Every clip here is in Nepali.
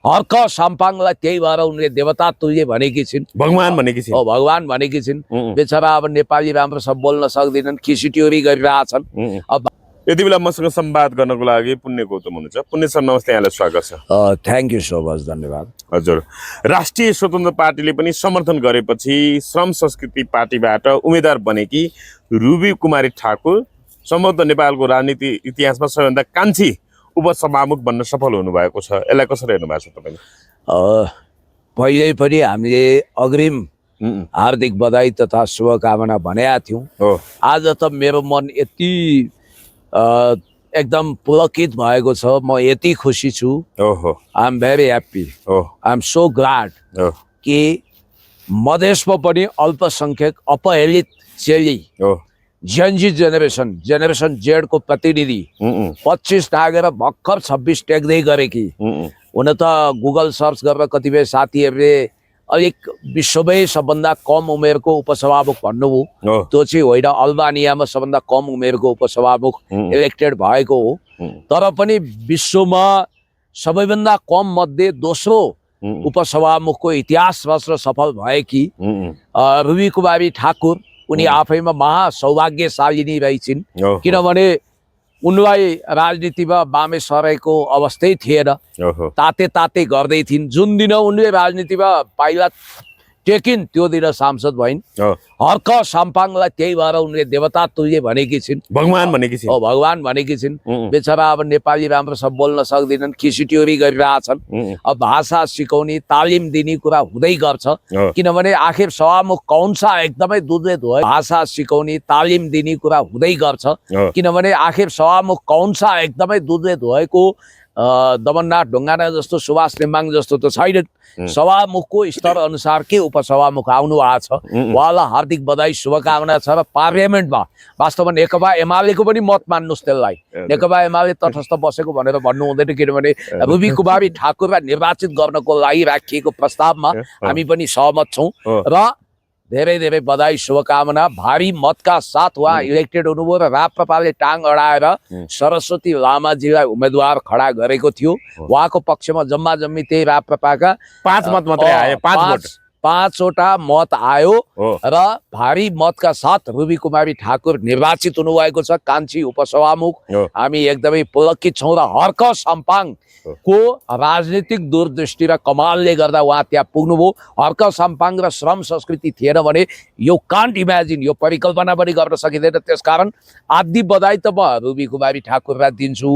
हर्क साम्पाङलाई त्यही भएर उनले देवता तुल्य भनेकी छिन्, भगवान भनेकी छिन्। भगवान भनेकी छिन्। बेचारा अब नेपाली राम्रोसँग बोल्न सक्दैनन्, खिसिट्योरी गरिरहेछन्। अब यति बेला मसँग संवाद गर्नको लागि पुण्य गौतम हुनुहुन्छ। पुण्य सर नमस्ते, यहाँलाई स्वागत छ। थ्याङ्क यू सो मच, धन्यवाद। हजुर, राष्ट्रिय स्वतन्त्र पार्टीले पनि समर्थन गरेपछि श्रम संस्कृति पार्टीबाट उम्मेदवार बनेकी रुबी कुमारी ठाकुर सम्भवतः नेपालको राजनीति इतिहासमा सबैभन्दा कान्छी उपसभामुख बन्न सफल हुनुभएको छ। यसलाई कसरी हेर्नु भएको छ तपाईँले? पहिल्यै पनि हामीले अग्रिम हार्दिक बधाई तथा शुभकामना भनेका थियौँ। आज त मेरो मन यति एकदम पुलकित भएको छ, म यति खुसी छु। I am very happy, I am so glad कि मधेसमा पनि अल्पसङ्ख्यक अपहेलित चेली जेनजी जेनेरेसन जेड को प्रतिनिधि 25 नागेर भर्खर 26 टेक्दै गरेकी। हुन त गुगल सर्च गरेर कतिपय साथीहरूले अलिक विश्वमै सबभन्दा कम उमेरको उपसभामुख भन्नुभयो। त्यो चाहिँ होइन, अल्बानियामा सबभन्दा कम उमेरको उपसभामुख इलेक्टेड भएको हो। तर पनि विश्वमा सबैभन्दा कम मध्ये दोस्रो उपसभामुखको इतिहास रच्न सफल भएकी रुबी कुमारी ठाकुर उनी आफैमा महा सौभाग्यशालिनी रहेछिन्। किनभने उनलाई राजनीतिमा बामे सरेको अवस्थै थिएन, ताते ताते गर्दै थिइन्। जुन दिन उनले राजनीतिमा पाइला टेकिन् त्यो दिन सांसद भइन्। हर्क साम्पाङलाई त्यही भएर उनले देवता तुल्य भनेकी छिन्, भगवान भनेकी छिन्। भगवान भनेकी छिन्। बेचारा अब नेपाली राम्रोसँग बोल्न सक्दैनन्, खिसिट्योरी गरिरहेछन्। अब भाषा सिकाउने तालिम दिने कुरा हुँदै गर्छ, किनभने आखिर सभामुख कौन सा एकदमै दुधले धोए। भाषा सिकाउने तालिम दिने कुरा हुँदै गर्छ, किनभने आखिर सभामुख कौन सा एकदमै दुधले धोएको दमननाथ ढुङ्गाना जस्तो सुभाष नेम्बाङ जस्तो त छैन। सभामुखको स्तर अनुसार के उपसभामुख आउनु भएको छ, उहाँलाई हार्दिक बधाई शुभकामना छ। र पार्लियामेन्टमा वास्तवमा नेकपा एमालेको पनि मत मान्नुहोस्, त्यसलाई नेकपा एमाले तटस्थ बसेको भनेर भन्नु हुँदैन। किनभने रुबी कुमारी ठाकुरलाई निर्वाचित गर्नको लागि राखिएको प्रस्तावमा हामी पनि सहमत छौँ र धेरै धेरै बधाई शुभकामना। भारी मतका साथ उहाँ इलेक्टेड हुनुभयो र राप्रपाले टाङ अडाएर सरस्वती लामाजीलाई उम्मेदवार खडा गरेको थियो। उहाँको पक्षमा जम्मा जम्मी त्यही राप्रपाका 5 मत मात्रै आए, 5वटा मत आयो र भारी मतका साथ रुबी कुमारी ठाकुर निर्वाचित हुनुभएको छ कान्छी उपसभामुख। हामी एकदमै पुलकित छौँ र हर्क साम्पाङको राजनीतिक दूरदृष्टि र कमालले गर्दा उहाँ त्यहाँ पुग्नुभयो। हर्क साम्पाङ र श्रम संस्कृति थिएन भने यो कान्ट इमेजिन, यो परिकल्पना पनि गर्न सकिँदैन। त्यसकारण आदि बधाई त म रुबी कुमारी ठाकुरलाई दिन्छु,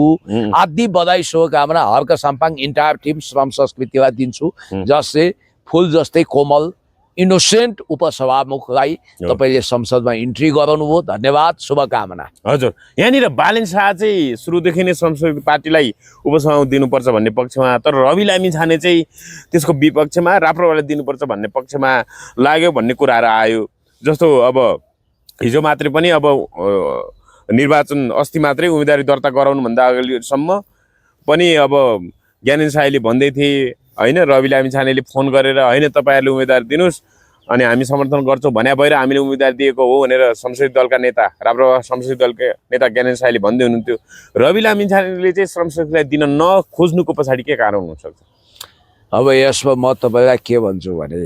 आदि बधाई शुभकामना हर्क साम्पाङ इन्टायर टिम श्रम संस्कृतिलाई दिन्छु, जसले फुल जस्तै कोमल इनोसेन्ट उपसभामुखलाई तपाईँले संसदमा इन्ट्री गराउनुभयो। धन्यवाद, शुभकामना। हजुर, यहाँनिर बालेन शाह चाहिँ सुरुदेखि नै संस्कृति पार्टीलाई उपसभामुख दिनुपर्छ भन्ने पक्षमा, तर रवि लामी छाने चाहिँ त्यसको विपक्षमा, राप्रपालाई दिनुपर्छ भन्ने पक्षमा लाग्यो भन्ने कुराहरू आयो। जस्तो अब हिजो मात्रै पनि अब निर्वाचन अस्ति मात्रै उम्मेदवारी दर्ता गराउनुभन्दा अगाडिसम्म पनि अब ज्ञानेन्द्र शाहले भन्दै थिए होइन, रवि लामी छानेले फोन गरेर होइन तपाईँहरूले उम्मेदवार दिनुहोस् अनि हामी समर्थन गर्छौँ भन्या भएर हामीले उम्मेदवार दिएको हो भनेर संसदीय दलका नेता, राप्रपा संसदीय दलका नेता ज्ञानेन्द्र शाहले भन्दै हुनुहुन्थ्यो। रवि लामी छानेले चाहिँ श्रम संस्कृतिलाई दिन नखोज्नुको पछाडि के कारण हुनसक्छ? अब यसमा म तपाईँलाई के भन्छु भने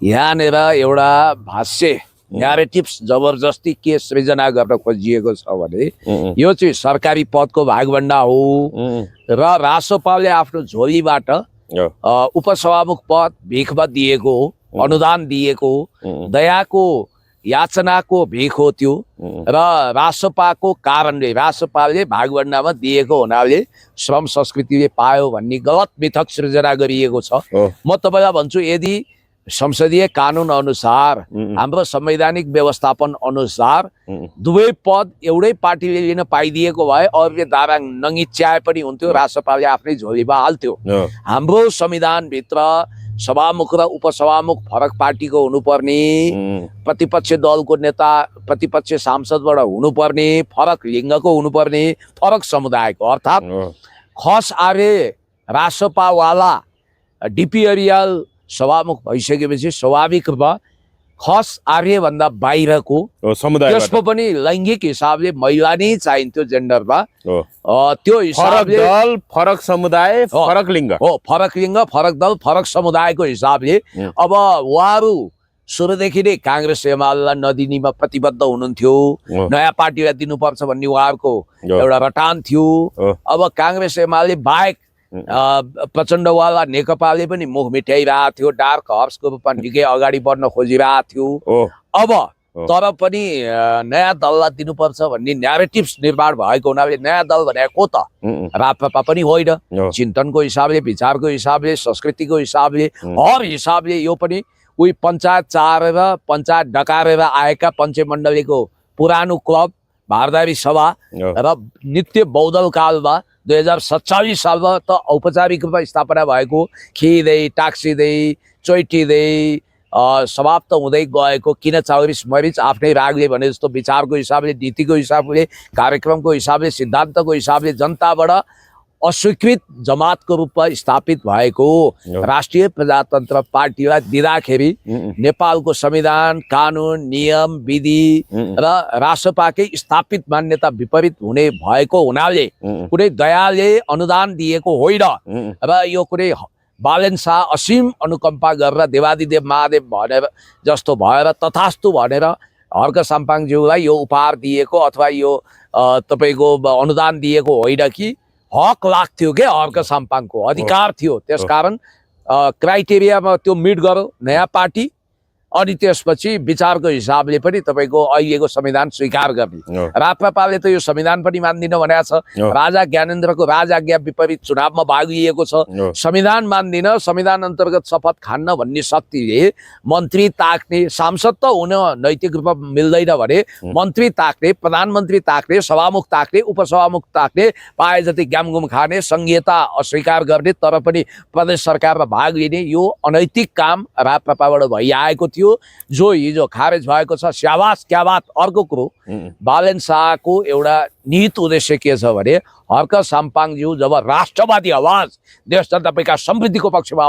यहाँनिर एउटा भाष्य न्यारेटिभ्स जबरजस्ती के सृजना गर्न खोजिएको छ भने यो चाहिँ सरकारी पदको भागभण्डा हो र रासोपाले आफ्नो झोलीबाट उपसभामुख पद भिखमा दिएको हो, अनुदान दिएको हो, दयाको याचनाको भिख हो त्यो। र रासोपाको कारणले रासोपाले भागभण्डामा दिएको हुनाले श्रम संस्कृतिले पायो भन्ने गलत मिथक सृजना गरिएको छ। म तपाईँलाई भन्छु, यदि संसदीय कानुन अनुसार हाम्रो संवैधानिक व्यवस्थापन अनुसार दुवै पद एउटै पार्टीले लिन पाइदिएको भए अरूले दाराङ नङिच्याए पनि हुन्थ्यो, रासोपाले आफ्नै झोलीमा हाल्थ्यो। हाम्रो संविधानभित्र सभामुख र उपसभामुख फरक पार्टीको हुनुपर्ने, प्रतिपक्ष दलको नेता प्रतिपक्ष सांसदबाट हुनुपर्ने, फरक लिङ्गको हुनुपर्ने, फरक समुदायको। अर्थात् खस आर्य रासोपावाला डिपी अरियाल सभामुख भइसकेपछि स्वाभाविक रूपमा खस आर्यभन्दा बाहिरको समुदायबाट त्यसमा पनि लैङ्गिक हिसाबले महिला नै चाहिन्थ्यो जेन्डरमा हो त्यो फरक हिसाबले दल फरक समुदाय फरक लिङ्ग हो फरक लिङ्ग फरक दल फरक समुदायको हिसाबले अब उहाँहरू सुरुदेखि नै काङ्ग्रेस एमालेलाई नदिनेमा प्रतिबद्ध हुनुहुन्थ्यो नयाँ पार्टीलाई दिनुपर्छ भन्ने उहाँहरूको एउटा रटान थियो अब काङ्ग्रेस एमाले बाहेक प्रचण्डवाला नेकपाले पनि मुख मिठाइरहेको थियो डार्क हर्सको रूपमा निकै अगाडि बढ्न खोजिरहेको थियो अब तर पनि नयाँ दललाई दिनुपर्छ भन्ने न्यारेटिभ्स निर्माण भएको हुनाले नयाँ दल भनेको त राप्रपा पनि होइन चिन्तनको हिसाबले विचारको हिसाबले संस्कृतिको हिसाबले हर हिसाबले यो पनि उही पञ्चायत चारेर पञ्चायत डकारेर आएका पञ्चमण्डलीको पुरानो क्लब भारदारी सभा र नित्य बौद्धल कालमा 2047 सालमा त औपचारिक रूपमा स्थापना भएको खिँदै टाक्सिँदै चोइटिँदै समाप्त हुँदै गएको किन 44 मरिच आफ्नै रागले भने जस्तो विचारको हिसाबले नीतिको हिसाबले कार्यक्रमको हिसाबले सिद्धान्तको हिसाबले जनताबाट अस्वीकृत जमातको रूपमा स्थापित भएको राष्ट्रिय प्रजातन्त्र पार्टीलाई दिँदाखेरि नेपालको संविधान कानुन नियम विधि र राष्ट्रपाकै स्थापित मान्यता विपरीत हुने भएको हुनाले कुनै दयाले अनुदान दिएको होइन र यो कुनै बालेन शाह असीम अनुकम्पा गरेर देवादिदेव महादेव भनेर जस्तो भएर तथास्तु भनेर हर्क साम्पाङज्यूलाई यो उपहार दिएको अथवा यो तपाईँको अनुदान दिएको होइन कि हक लाग्थ्यो के हर्क साम्पाङको अधिकार थियो त्यसकारण क्राइटेरियामा त्यो मिट गर्यो नयाँ पार्टी अनि त्यसपछि विचारको हिसाबले पनि तपाईँको अहिलेको संविधान स्वीकार गर्ने राप्रपाले त यो संविधान पनि मान्दिन भनेको छ राजा ज्ञानेन्द्रको राजआज्ञा विपरीत चुनावमा भाग लिएको छ संविधान मान्दिन संविधान अन्तर्गत शपथ खान्न भन्ने शक्तिले मन्त्री ताक्ने सांसद त हुन नैतिक रूपमा मिल्दैन भने मन्त्री ताक्ने प्रधानमन्त्री ताक्ने सभामुख ताक्ने उपसभामुख ताक्ने पाए जति ग्यामगुम खाने संघीयता अस्वीकार गर्ने तर पनि प्रदेश सरकारमा भाग लिने यो अनैतिक काम राप्रपाबाट भइआएको थियो जो हिजो खारेज भएको छ स्याबास क्या बात अर्को कुरो बालेन शाहको एउटा निहित उद्देश्य के छ भने हर्क साम्पाङज्यू जब राष्ट्रवादी आवाज देश जनता पार्टीका समृद्धिको पक्षमा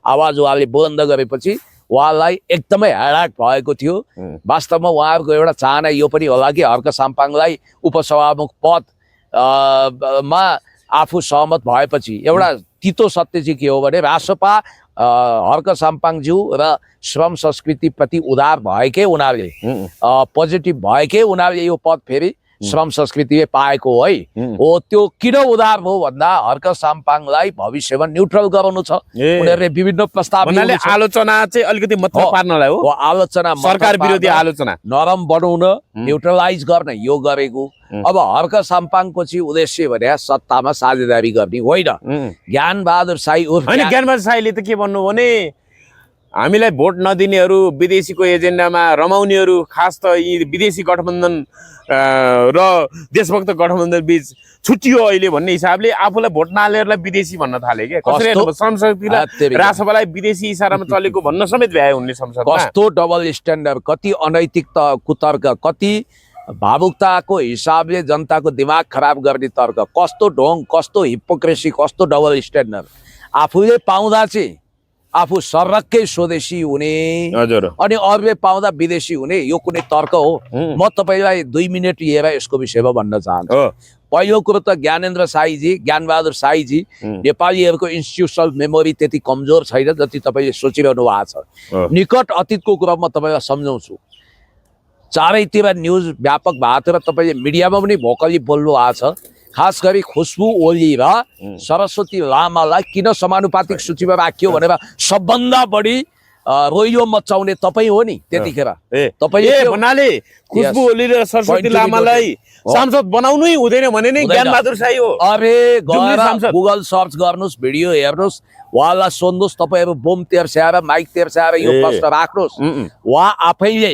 आवाज उहाँले बुलन्द गरेपछि उहाँलाई एकदमै हैरान भएको थियो वास्तवमा उहाँहरूको एउटा चाहना यो पनि होला कि हर्क साम्पाङलाई उपसभामुख पद मा आफू सहमत भएपछि एउटा तितो सत्य चाहिँ के हो भने राष्ट्रपा हर्क साम्पाङज्यू र श्रम संस्कृति प्रति उदार भएकै उनीहरूले पोजिटिभ भएकै उनीहरूले यो पद फेरि श्रम संस्कृतिले पाएको है हो त्यो किन उदार भयो भन्दा हर्क साम्पाङलाई भविष्यमा न्युट्रल गराउनु छ उनीहरूले विभिन्न प्रस्ताव आलोचना चाहिँ अलिकति मतलब पार्नलाई हो आलोचना सरकार विरोधी आलोचना नरम बनाउन न्युट्रलाइज गर्न यो गरेको अब हर्क साम्पाङको चाहिँ उद्देश्य भने सत्तामा साझेदारी गर्ने होइन ज्ञानबहादुर शाही होइन ज्ञानबहादुर शाहीले त के भन्नु भने हामीलाई भोट नदिनेहरू विदेशीको एजेन्डामा रमाउनेहरू खास त यी विदेशी गठबन्धन र देशभक्त गठबन्धन बीच छुट्टियो अहिले भन्ने हिसाबले आफूलाई भोट नहाल्नेहरूलाई विदेशी भन्न थाले के कसरी संसदलाई राष्ट्रपतिलाई विदेशी इसारामा चलेको भन्न समेत भ्याए उनले संसदमा कस्तो डबल स्ट्यान्डर्ड कति अनैतिक कुतर्क कति भावुकताको हिसाबले जनताको दिमाग खराब गर्ने तर्क कस्तो ढोङ कस्तो हिपोक्रेसी कस्तो डबल स्ट्यान्डर्ड आफूले पाउँदा चाहिँ आफू सर्रक्कै स्वदेशी हुने अनि अरूले पाउँदा विदेशी हुने यो कुनै तर्क हो म तपाईलाई 2 मिनेट लिएर यसको विषयमा भन्न चाहन्छु पहिलो कुरो त ज्ञानेन्द्र शाहीजी ज्ञानबहादुर शाहीजी नेपालीहरूको इन्स्टिट्युसनल मेमोरी त्यति कमजोर छैन जति तपाईले सोचिरहनु भएको छ निकट अतीतको कुरा म तपाईलाई सम्झाउँछु चारैतिर न्युज व्यापक भएको र तपाईले मिडियामा पनि भोकली बोल्नु भएको छ खास गरी खुशबु ओली र सरस्वती लामालाई किन समानुपातिक सूचीमा राखियो भनेर सबभन्दा बढी रोइयो मचाउने तपाईँ हो नि त्यतिखेर भन्नाले खुशबु ओली र सरस्वती लामालाई सांसद बनाउनै हुँदैन भने नै ज्ञानबहादुर शाही हो अरे गुगल सर्च गर्नुस् भिडियो हेर्नुस् उहाँलाई सोध्नुहोस् तपाईँहरू बोम तेर्स्याएर माइक तेर्स्याएर यो प्रश्न राख्नुहोस् उहाँ आफैले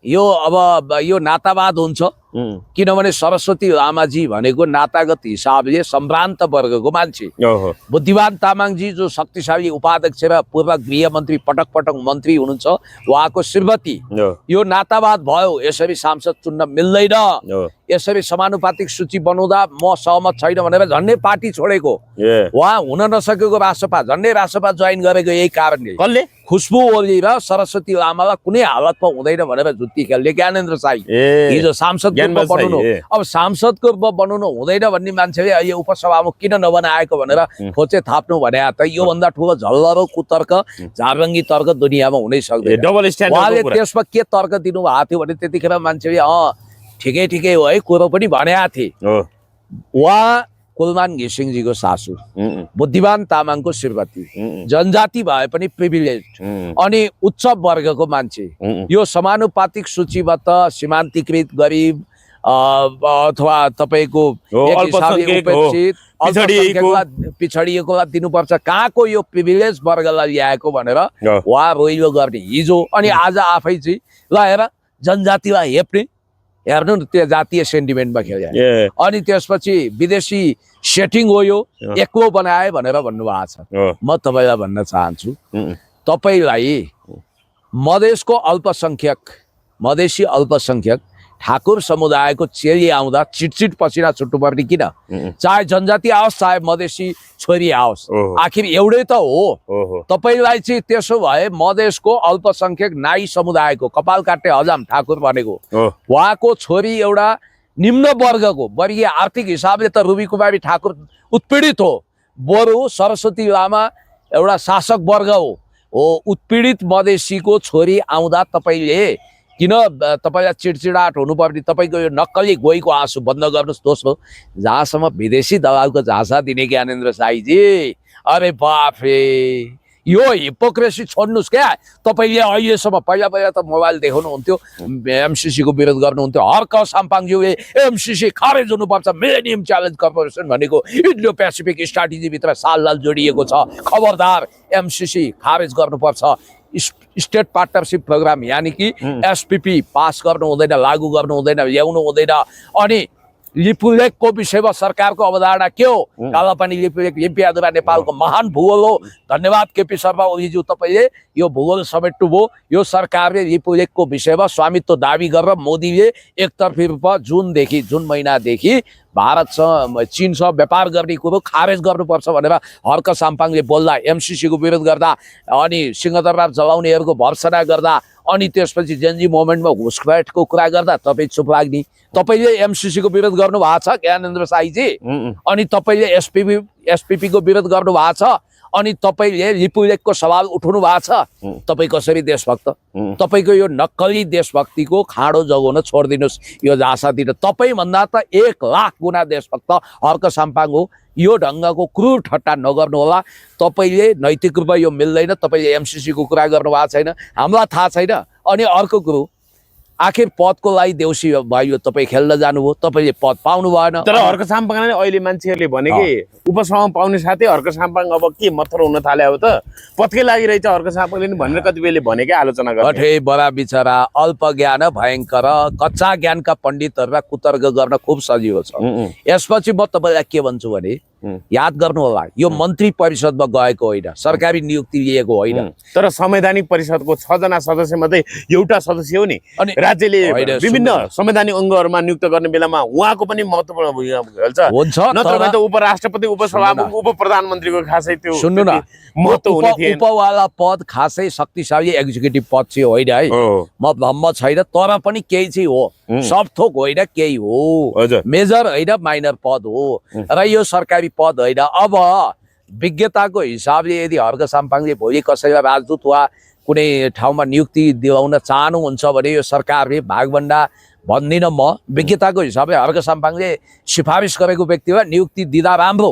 यो अब यो नातावाद हुन्छ किनभने सरस्वती लामाजी भनेको नातागत हिसाबले सम्भ्रान्त वर्गको मान्छे बुद्धिमान तामाङजी जो शक्तिशाली उपाध्यक्ष र पूर्व गृहमन्त्री पटक पटक मन्त्री हुनुहुन्छ उहाँको श्रीमती यो नातावाद भयो यसरी सांसद चुन्न मिल्दैन यसरी समानुपातिक सूची बनाउँदा म सहमत छैन भनेर झन्डै पार्टी छोडेको उहाँ हुन नसकेको राष्ट्रपा झन्डै राष्ट्रपा जोइन गरेको यही कारणले खुसबु ओली र सरस्वती लामालाई कुनै हालतमा हुँदैन भनेर जुत्ती खेल्ने ज्ञानेन्द्र साई हिजो सांसदको रूपमा बनाउनु, अब सांसदको रूपमा बनाउनु हुँदैन भन्ने मान्छेले अहिले उपसभामुख किन नबनाएको भनेर खोचे थाप्नु भने त योभन्दा ठुलो झल्लरो कुतर्क झाररङ्गी तर्क दुनियाँमा हुनै सक्दैन। उहाँले त्यसमा के तर्क दिनुभएको थियो भने त्यतिखेर मान्छेले ठिकै ठिकै हो है कुरो पनि भनेका थिए। उहाँ कुलमान घिसिङजीको सासू, बुद्धिमान तामाङको श्रीमती, जनजाति भए पनि प्रिभिलेज अनि उच्च वर्गको मान्छे, यो समानुपातिक सूचीबाट सीमान्तकृत गरिब अथवा तपाईँको पिछडिएकोलाई दिनुपर्छ, कहाँको यो प्रिभिलेज वर्गलाई ल्याएको भनेर उहाँ रोइलो गर्ने हिजो। अनि आज आफै चाहिँ ल हेर जनजातिलाई हेप्ने, हेर्नु न त्यो जातीय सेन्टिमेन्टमा खेल्यो। अनि त्यसपछि विदेशी सेटिङ हो यो, एक्लो बनाए भनेर भन्नुभएको छ। म तपाईँलाई भन्न चाहन्छु, तपाईँलाई मधेसको मधेसी अल्पसङ्ख्यक ठाकुर समुदायको चेली आउँदा चिटचिट पसिना छुट्नुपर्ने किन? चाहे जनजाति आओस् चाहे मधेसी छोरी आओस्, आखिर एउटै त हो। तपाईँलाई चाहिँ त्यसो भए मधेसको अल्पसङ्ख्यक नाई समुदायको कपाल काट्ने हजाम ठाकुर भनेको उहाँको छोरी एउटा निम्न वर्गको, वर्गीय आर्थिक हिसाबले त रुबी कुमारी ठाकुर उत्पीडित हो, बरु सरस्वती लामा एउटा शासक वर्ग हो। उत्पीडित मधेसीको छोरी आउँदा तपाईँले किन तपाईँलाई चिडचिडाट हुनुपर्ने? तपाईँको यो नक्कली गोईको आँसु बन्द गर्नुहोस्। दोस्रो, जहाँसम्म विदेशी दलालको झाँसा दिने ज्ञानेन्द्र साईजी, अरे बाफ रे, यो हिपोक्रेसी छोड्नुहोस् क्या। तपाईँले अहिलेसम्म पहिला त मोबाइल देखाउनुहुन्थ्यो, एमसिसीको विरोध गर्नुहुन्थ्यो, हर्क साम्पाङज्यूले एमसिसी खारेज हुनुपर्छ, मिलेनियम च्यालेन्ज कर्पोरेसन भनेको इन्डो पेसिफिक स्ट्राटेजीभित्र साललाल जोडिएको छ, खबरदार एमसिसी खारेज गर्नुपर्छ। स्टेट पार्टनरसिप प्रोग्राम यानि कि एसपीपी पास गर्नु हुँदैन, लागू गर्नु हुँदैन, ल्याउनु हुँदैन। अनि लिपुलेखको विषयमा सरकारको अवधारणा के हो? कालापानी लिपुलेख लिम्पियादुरा नेपालको महान भूगोल हो। धन्यवाद केपी शर्मा ओलीज्यू, तपाईँले यो भूगोल समेट्नुभयो। यो सरकारले लिपुलेखको विषयमा स्वामित्व दावी गरेर मोदीले एकतर्फी रूपमा जुन महिनादेखि भारतसँग चीनसँग व्यापार गर्ने कुरो खारेज गर्नुपर्छ भनेर हर्क साम्पाङले बोल्दा, एमसिसीको विरोध गर्दा, अनि सिंहदरबार जलाउनेहरूको भर्सना गर्दा, अनि त्यसपछि जेनजी मोमेन्टमा घुसपैठको कुरा गर्दा तपाईँ चुप लाग्ने। तपाईँले एमसिसीको विरोध गर्नु भएको छ ज्ञानेन्द्र साईजी, अनि तपाईँले एसपीपीको विरोध गर्नु भएको छ, अनि तपाईँले लिपुलेखको सवाल उठाउनु भएको छ। तपाईँ कसरी देशभक्त? तपाईँको यो नक्कली देशभक्तिको खाँडो जगाउन छोडिदिनुहोस् यो झाँसातिर। तपाईँभन्दा त 1 लाख गुणा देशभक्त हर्क साम्पाङ हो। यो ढङ्गको क्रूर ठट्टा नगर्नु होला। तपाईँले नैतिक रूपमा यो मिल्दैन। तपाईँले एमसिसीको कुरा गर्नुभएको छैन, हामीलाई थाहा छैन। अनि अर्को कुरो, आखिर पदको लागि देउसी भयो, तपाईँ खेल्न जानुभयो, तपाईँले पद पाउनु भएन। तर हर्क साम्पाङले अहिले मान्छेहरूले भने कि उपसभा पाउने साथै हर्क साम्पाङ अब के मथर हुन थाले अब त पदकै लागि रहेछ हर्क साम्पाङले नि भनेर कतिपयले भनेकै आलोचना गर्छ। अठे बडा बिचरा, अल्प ज्ञान भयङ्कर, कच्चा ज्ञानका पण्डितहरूलाई कुतर्क गर्न खुब सजिलो छ। यसपछि म तपाईँलाई के भन्छु भने याद गर्नु होला, यो मन्त्री परिषदमा गएको होइन, सरकारी नियुक्ति लिएको होइन। तर संवैधानिक परिषदको 6 जना सदस्य मध्ये एउटा सदस्य हो नि। अनि राज्यले विभिन्न संवैधानिक अङ्गहरूमा नियुक्त गर्ने बेलामा उहाँको पनि महत्त्वपूर्ण भूमिका हुन्छ। नत्र भने त उपराष्ट्रपति, उपसभामुख, उप प्रधानमन्त्रीको खासै त्यो सुन्नु न, महत्त्व हुने थिएन। उपवाला पद खासै शक्तिशाली एक्जिक्युटिभ पद चाहिँ होइन है, म भन्न छैन, तर पनि केही चाहिँ हो, सब थोक होइन, केही हो, मेजर होइन, माइनर पद हो र यो सरकारी पद होइन। अब विज्ञताको हिसाबले यदि हर्क साम्पाङले भोलि कसैलाई राजदूत वा कुनै ठाउँमा नियुक्ति दिलाउन चाहनुहुन्छ भने यो सरकारले भागभण्डा भन्दिनँ म। विज्ञताको हिसाबले हर्क साम्पाङले सिफारिस गरेको व्यक्तिलाई नियुक्ति दिँदा राम्रो,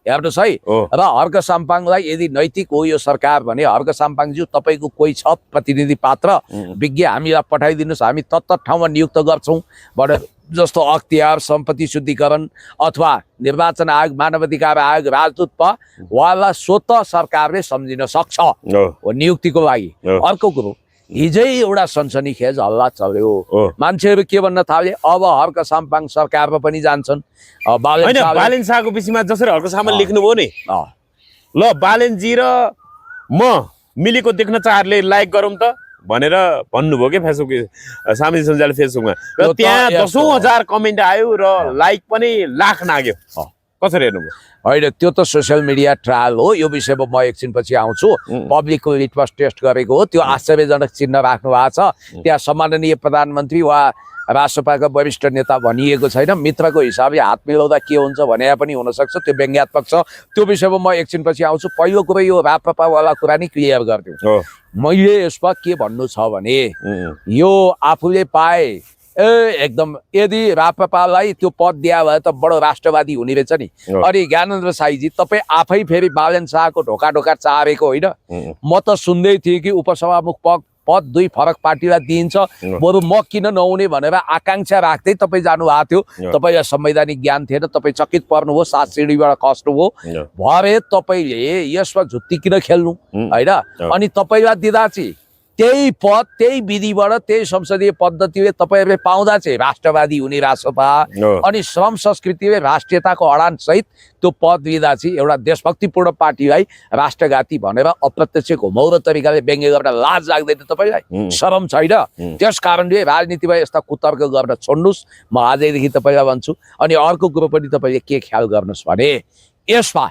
हेर्नुहोस् है। र हर्क साम्पाङलाई यदि नैतिक हो यो सरकार भने हर्क साम्पाङज्यू तपाईँको कोही छ प्रतिनिधि पात्र, विज्ञ हामीलाई पठाइदिनुहोस्, हामी तत्त ठाउँमा नियुक्त गर्छौँ भनेर। जस्तो अख्तियार, सम्पत्ति शुद्धिकरण अथवा निर्वाचन आयोग, मानवाधिकार आयोग, राजदूत उहाँलाई स्वतः सरकारले सम्झिन सक्छ नियुक्तिको लागि। अर्को कुरो, हिजै एउटा सनसनीखेज हल्ला चल्यो, मान्छेहरू के भन्न थाले, अब हर्क साम्पाङ सरकारमा पनि जान्छन्। बालेन शाहको विषयमा जसरी हर्क साम्पाङ लेख्नुभयो नि, ल बालेनजी र म मिलेको देख्न चाहरले लाइक गरौँ त भनेर भन्नुभयो के फेसबुक सामाजिक सञ्जाल फेसबुकमा, र त्यहाँ 10,000 कमेन्ट आयो र लाइक पनि लाख नाग्यो। कसरी हेर्नुभयो? होइन त्यो त सोसियल मिडिया ट्रायल हो, यो विषयमा म एकछिनपछि आउँछु। पब्लिकको लिटमस टेस्ट गरेको हो, त्यो आश्चर्यजनक चिन्ह राख्नु भएको छ। त्यहाँ सम्माननीय प्रधानमन्त्री वा राष्ट्रपाका वरिष्ठ नेता भनिएको छैन, मित्रको हिसाबले हात मिलाउँदा के हुन्छ भने पनि हुनसक्छ, त्यो व्यङ्ग्यात्मक छ। त्यो विषयमा म एकछिनपछि आउँछु। पहिलो कुरो यो राप्रपावाला कुरा नि क्लियर गरिदिउँ। मैले यसमा के भन्नु छ भने यो आफूले पाए एकदम यदि राप्रपालाई त्यो पद दिया भए त बडो राष्ट्रवादी हुने रहेछ नि। अनि ज्ञानेन्द्र साईजी तपाईँ आफै फेरि बालन शाहको ढोका ढोका चारेको होइन। म त सुन्दै थिएँ कि उपसभामुख पद 2 फरक पार्टीलाई दिइन्छ, बरु म किन नहुने भनेर आकांक्षा राख्दै तपाईँ जानुभएको थियो। तपाईँलाई संवैधानिक ज्ञान थिएन, तपाईँ चकित पर्नुभयो, 7 सिँढीबाट खस्नुभयो। भरे तपाईँले यसमा झुत्ती किन खेल्नु होइन? अनि तपाईँलाई दिँदा चाहिँ त्यही पद त्यही विधिबाट त्यही संसदीय पद्धतिले तपाईँहरूले पाउँदा चाहिँ राष्ट्रवादी हुने राजसभा अनि श्रम संस्कृतिले राष्ट्रियताको अडान सहित त्यो पद दिँदा चाहिँ एउटा देशभक्तिपूर्ण पार्टीलाई राष्ट्रघाती भनेर अप्रत्यक्ष घुमाउरो तरिकाले व्यङ्ग्य गर्न लाज लाग्दैन तपाईँलाई? शरम छैन? त्यस कारणले राजनीतिमा यस्ता कुतर्क गर्न छोड्नुहोस्, म आजैदेखि तपाईँलाई भन्छु। अनि अर्को कुरो पनि तपाईँले के ख्याल गर्नुहोस् भने यसमा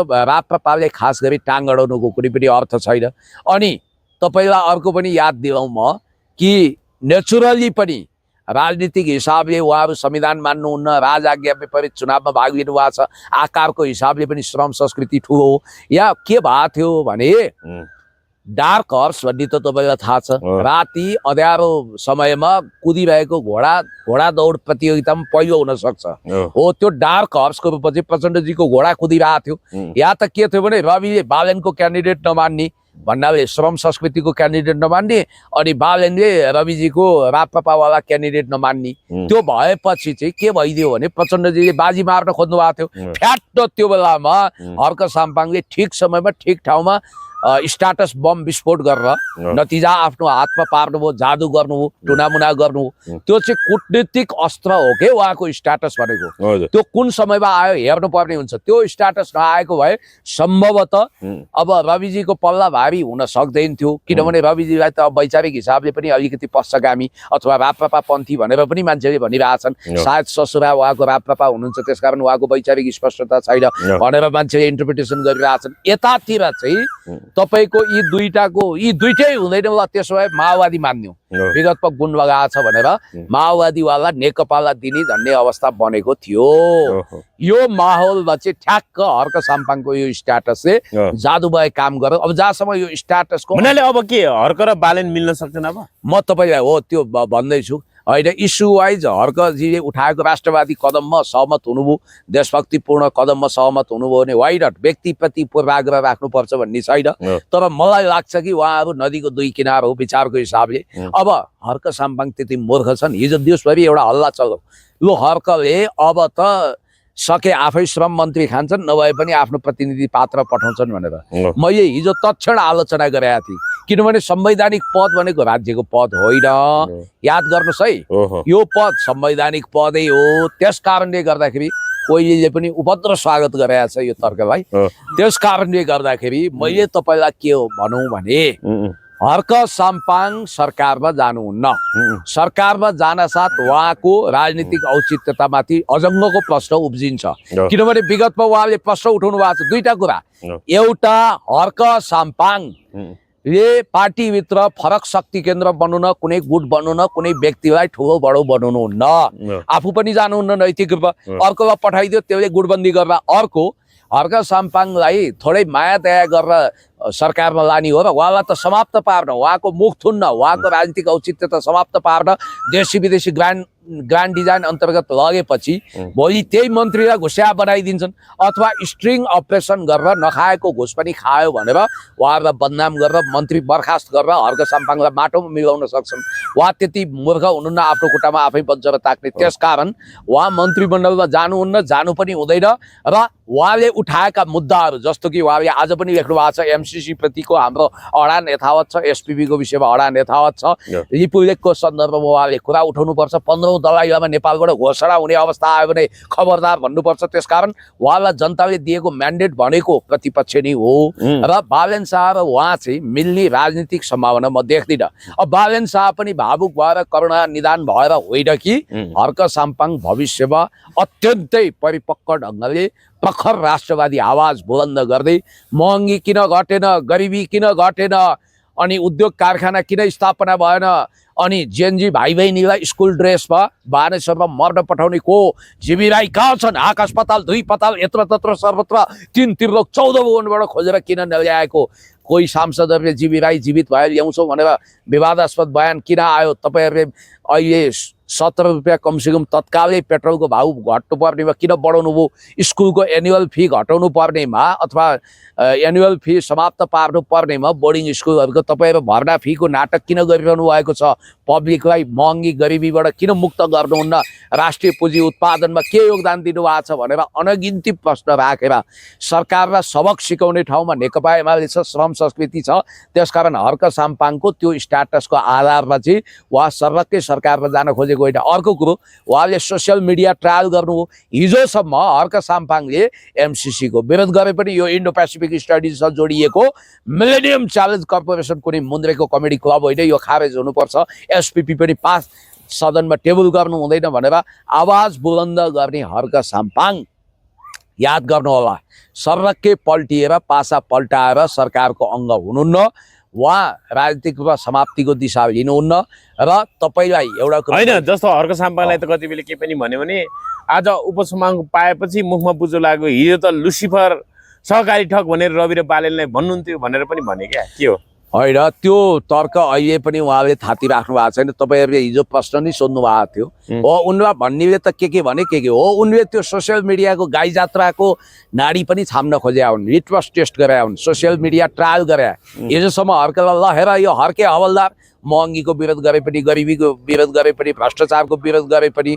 राप्रपाले खास गरी टाङ अडाउनुको कुनै पनि अर्थ छैन। अनि तपाईलाई अर्को पनि याद दिलाउँ म कि नेचुरली पनि राजनीतिक हिसाबले उहाँहरू संविधान मान्नुहुन्न, राजआज्ञा विपरीत चुनावमा भाग लिनु भएको छ, आकारको हिसाबले पनि श्रम संस्कृति ठुलो हो। या के भएको थियो भने डार्क हर्स भन्ने त तपाईँलाई थाहा छ, राति अँध्यारो समयमा कुदिरहेको घोडा दौड प्रतियोगितामा पहिलो हुन सक्छ हो। त्यो डार्क हर्सको रूपमा चाहिँ प्रचण्डजीको घोडा कुदिरहेको थियो। या त के थियो भने रविले बालनको क्यान्डिडेट नमान्ने भन्नाले श्रम संस्कृतिको क्यान्डिडेट नमान्ने, अनि बालनले रविजीको राप्रपावाला क्यान्डिडेट नमान्ने। त्यो भएपछि चाहिँ के भइदियो भने प्रचण्डजीले बाजी मार्न खोज्नु भएको थियो। फ्याट त्यो बेलामा हर्क साम्पाङले ठिक समयमा ठिक ठाउँमा स्टाटस बम विस्फोट गरेर नतिजा आफ्नो हातमा पार्नुभयो, जादु गर्नुभयो, टुनामुना गर्नुभयो। त्यो चाहिँ कूटनीतिक अस्त्र हो के उहाँको स्टाटस भनेको। त्यो कुन समयमा आयो हेर्नुपर्ने हुन्छ। त्यो स्टाटस नआएको भए सम्भवतः अब रविजीको पल्ला भारी हुन सक्दैन थियो, किनभने रविजीलाई त वैचारिक हिसाबले पनि अलिकति पश्चगामी अथवा राप्रपा पन्थी भनेर पनि मान्छेले भनिरहेछन्। सायद ससुरा उहाँको राप्रपा हुनुहुन्छ, त्यसकारण उहाँको वैचारिक स्पष्टता छैन भनेर मान्छेले इन्टरप्रिटेसन गरिरहेछन्। यतातिर चाहिँ तपाईको यी दुईटै हुँदैन होला, त्यसो भए माओवादी मान्यो, विगतमा गुण लगाएको छ भनेर माओवादीवाला नेकपालाई दिने झन्ने अवस्था बनेको थियो। यो माहौलमा चाहिँ ठ्याक्क हर्क साम्पाङको यो स्ट्याटसले जादुबाई काम गर्यो। अब जहाँसम्म यो स्ट्याटसको हुनाले अब के हर्क र बालन मिल्न सक्दैन? अब म तपाईँलाई हो त्यो भन्दैछु होइन। इस्यु वाइज हर्कजीले उठाएको राष्ट्रवादी कदममा सहमत हुनुभयो, देशभक्तिपूर्ण कदममा सहमत हुनुभयो भने वाइ नट, व्यक्तिप्रति पूर्वाग्रह राख्नुपर्छ भन्ने छैन। तर मलाई लाग्छ कि उहाँहरू नदीको 2 किनार हो विचारको हिसाबले। अब हर्क साम्पाङ त्यति मूर्ख छन्, हिजो दिवसभरि एउटा हल्ला चल्यो, लो हर्कले अब त सके आफै श्रम मन्त्री खान्छन्, नभए पनि आफ्नो प्रतिनिधि पात्र पठाउँछन् भनेर। मैले हिजो तत्क्षण आलोचना गरेका थिएँ, किनभने संवैधानिक पद भनेको राज्यको पद होइन, याद गर्नुहोस् है। यो पद संवैधानिक पदै हो। त्यस कारणले गर्दाखेरि कोहीले पनि उपद्र स्वागत गरेका छ यो तर्कलाई। त्यस कारणले गर्दाखेरि मैले तपाईँलाई के हो भनौँ भने हर्क साम्पाङ सरकारमा जानुहुन्न। सरकारमा जान साथ उहाँको राजनीतिक औचित्यतामाथि अजङ्गको प्रश्न उब्जिन्छ, किनभने विगतमा उहाँले प्रश्न उठाउनु भएको छ। 2टा कुरा, एउटा हर्क साम्पाङ ले पार्टीभित्र फरक शक्ति केन्द्र बन्नु न, कुनै गुट बन्नु न, कुनै व्यक्तिलाई ठुलो बडो बनाउनुहुन्न, आफू पनि जानुहुन्न नैतिक रूपमा। अर्कोलाई पठाइदियो त्यसले गुटबन्दी गर्दा। अर्को हर्क साम्पाङलाई थोरै माया दया गरेर सरकारमा लाने हो र उहाँलाई त समाप्त पार्न, उहाँको मुख थुन्न, उहाँको राजनीतिक औचित्यता समाप्त पार्न देशी विदेशी ग्रान्ड डिजाइन अन्तर्गत लगेपछि भोलि त्यही मन्त्रीलाई घुस्या बनाइदिन्छन्, अथवा स्ट्रिङ अपरेसन गरेर नखाएको घुस पनि खायो भनेर उहाँहरूलाई बदनाम गरेर मन्त्री बर्खास्त गरेर हर्क साम्पाङलाई माटोमा मिलाउन सक्छन्। उहाँ त्यति मूर्ख हुनुहुन्न आफ्नो खुट्टामा आफै बज्र ताक्ने। त्यसकारण उहाँ मन्त्रीमण्डलमा जानुहुन्न, जानु पनि हुँदैन। र उहाँले उठाएका मुद्दाहरू जस्तो कि उहाँले आज पनि लेख्नु भएको छ, एमसी एमसीसी प्रतिको हाम्रो अडान यथावत छ, एसपीपीको विषयमा अडान यथावत छ। रिपब्लिकको सन्दर्भमा उहाँले कुरा उठाउनुपर्छ। 15औं दलाइ लामा नेपालबाट घोषणा हुने अवस्था आयो भने खबरदार भन्नुपर्छ। त्यसकारण उहाँलाई जनताले दिएको म्यान्डेट भनेको प्रतिपक्ष नै हो र बालेन शाह र उहाँ चाहिँ मिल्ने राजनीतिक सम्भावना म देख्दिनँ। अब बालेन शाह पनि भावुक भएर करुणा निदान भएर होइन कि हर्क साम्पाङ भविष्यमा अत्यन्तै परिपक्व ढङ्गले प्रखर राष्ट्रवादी आवाज बुलन्द गर्दै महँगी किन घटेन, गरिबी किन घटेन, अनि उद्योग कारखाना किन स्थापना भएन, अनि जेएनजी भाइ बहिनीलाई स्कुल ड्रेसमा बानेश्वरमा मर्न पठाउने को, जीवी राई कहाँ छन्, आकाश पाताल 2 पाताल यत्र तत्र सर्वत्र 3 त्रिलोक 14 भुवनबाट खोजेर किन नल्याएको, कोही सांसदहरूले जीवी राई जीवित भएर ल्याउँछौँ भनेर विवादास्पद बयान किन आयो, तपाईँहरूले अहिले 17 रुपियाँ कमसेकम तत्कालै पेट्रोलको भाउ घट्नु पर्नेमा किन बढाउनु भयो, स्कुलको एनुअल फी घटाउनु पर्नेमा अथवा एनुअल फी समाप्त पार्नु पर्नेमा बोर्डिङ स्कुलहरूको तपाईँहरू भर्ना फीको नाटक किन गरिरहनु भएको छ, पब्लिकलाई महँगी गरिबीबाट किन मुक्त गर्नुहुन्न, राष्ट्रिय पुँजी उत्पादनमा के योगदान दिनुभएको छ भनेर अनगिन्ती प्रश्न राखेर सरकारलाई सबक सिकाउने ठाउँमा नेकपा एमाले छ, श्रम संस्कृति छ। त्यसकारण हर्क साम्पाङको त्यो स्ट्याटसको आधारमा चाहिँ उहाँ सर्वकै सरकारमा जान खोजेको होइन। अर्को कुरो, उहाँले सोसियल मिडिया ट्रायल गर्नुभयो। हिजोसम्म हर्क साम्पाङले एमसीसीको विरोध गरे पनि यो इन्डो पेसिफिक स्टडिजसँग जोडिएको मिलेनियम च्यालेन्ज कर्पोरेसन कुनै मुन्द्रेको कमेडी क्लब होइन, यो खारेज हुनुपर्छ, एसपीपी पनि पास सदनमा टेबल गर्नु हुँदैन भनेर आवाज बुलन्द गर्ने हर्क साम्पाङ याद गर्नुहोला, सर्वकै पल्टिएर पासा पल्टाएर सरकारको अङ्ग हुनुहुन्न, उहाँ राजनीतिक रूपमा समाप्तिको दिशा लिनुहुन्न। र तपाईँलाई एउटा कुरा होइन, जस्तो हर्क साम्पाङलाई त कति बेला के पनि भन्यो भने आज उपसमाग पाएपछि मुखमा बुझो लाग्यो, हिजो त लुसिफर सहकारी ठग भनेर रवि र बालेनलाई भन्नुहुन्थ्यो भनेर पनि भने क्या, के हो? होइन, त्यो तर्क अहिले पनि उहाँले थाती राख्नु भएको छैन। तपाईँहरूले हिजो प्रश्न नै सोध्नु भएको थियो, हो उनलाई भन्नेले त के भने के हो, उनले त्यो सोसियल मिडियाको गाई जात्राको नाडी पनि छाम्न खोजे हुन्, लिटमस टेस्ट गरे हुन्, सोसियल मिडिया ट्रायल गरे। हिजोसम्म हर्कलाई ल हेर यो हर्के हवलदार महँगीको विरोध गरे पनि, गरिबीको विरोध गरे पनि, भ्रष्टाचारको विरोध गरे पनि,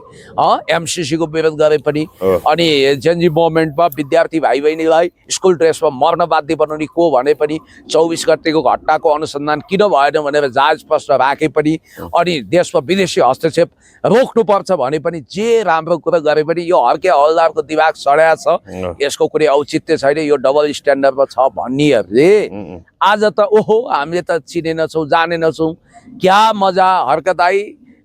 एमसीसीको विरोध गरे पनि, अनि जेएनजी मुभमेन्टमा विद्यार्थी भाइ बहिनीलाई स्कुल ड्रेसमा मर्न बाध्य बनाउने को भने पनि, 24 गतेको घटनाको अनुसन्धान किन भएन भनेर जाँच प्रश्न राखे पनि, अनि देशमा विदेशी हस्तक्षेप रोक्नुपर्छ भने पनि, जे राम्रो कुरा गरे पनि यो हर्के हवलदारको दिमाग सड्या छ, यसको कुनै औचित्य छैन, यो डबल स्ट्यान्डर्डमा छ भन्नेहरूले आज त ओहो हामीले त चिनेनछौँ जानेनछौँ, क्या मजा, हर्क दाई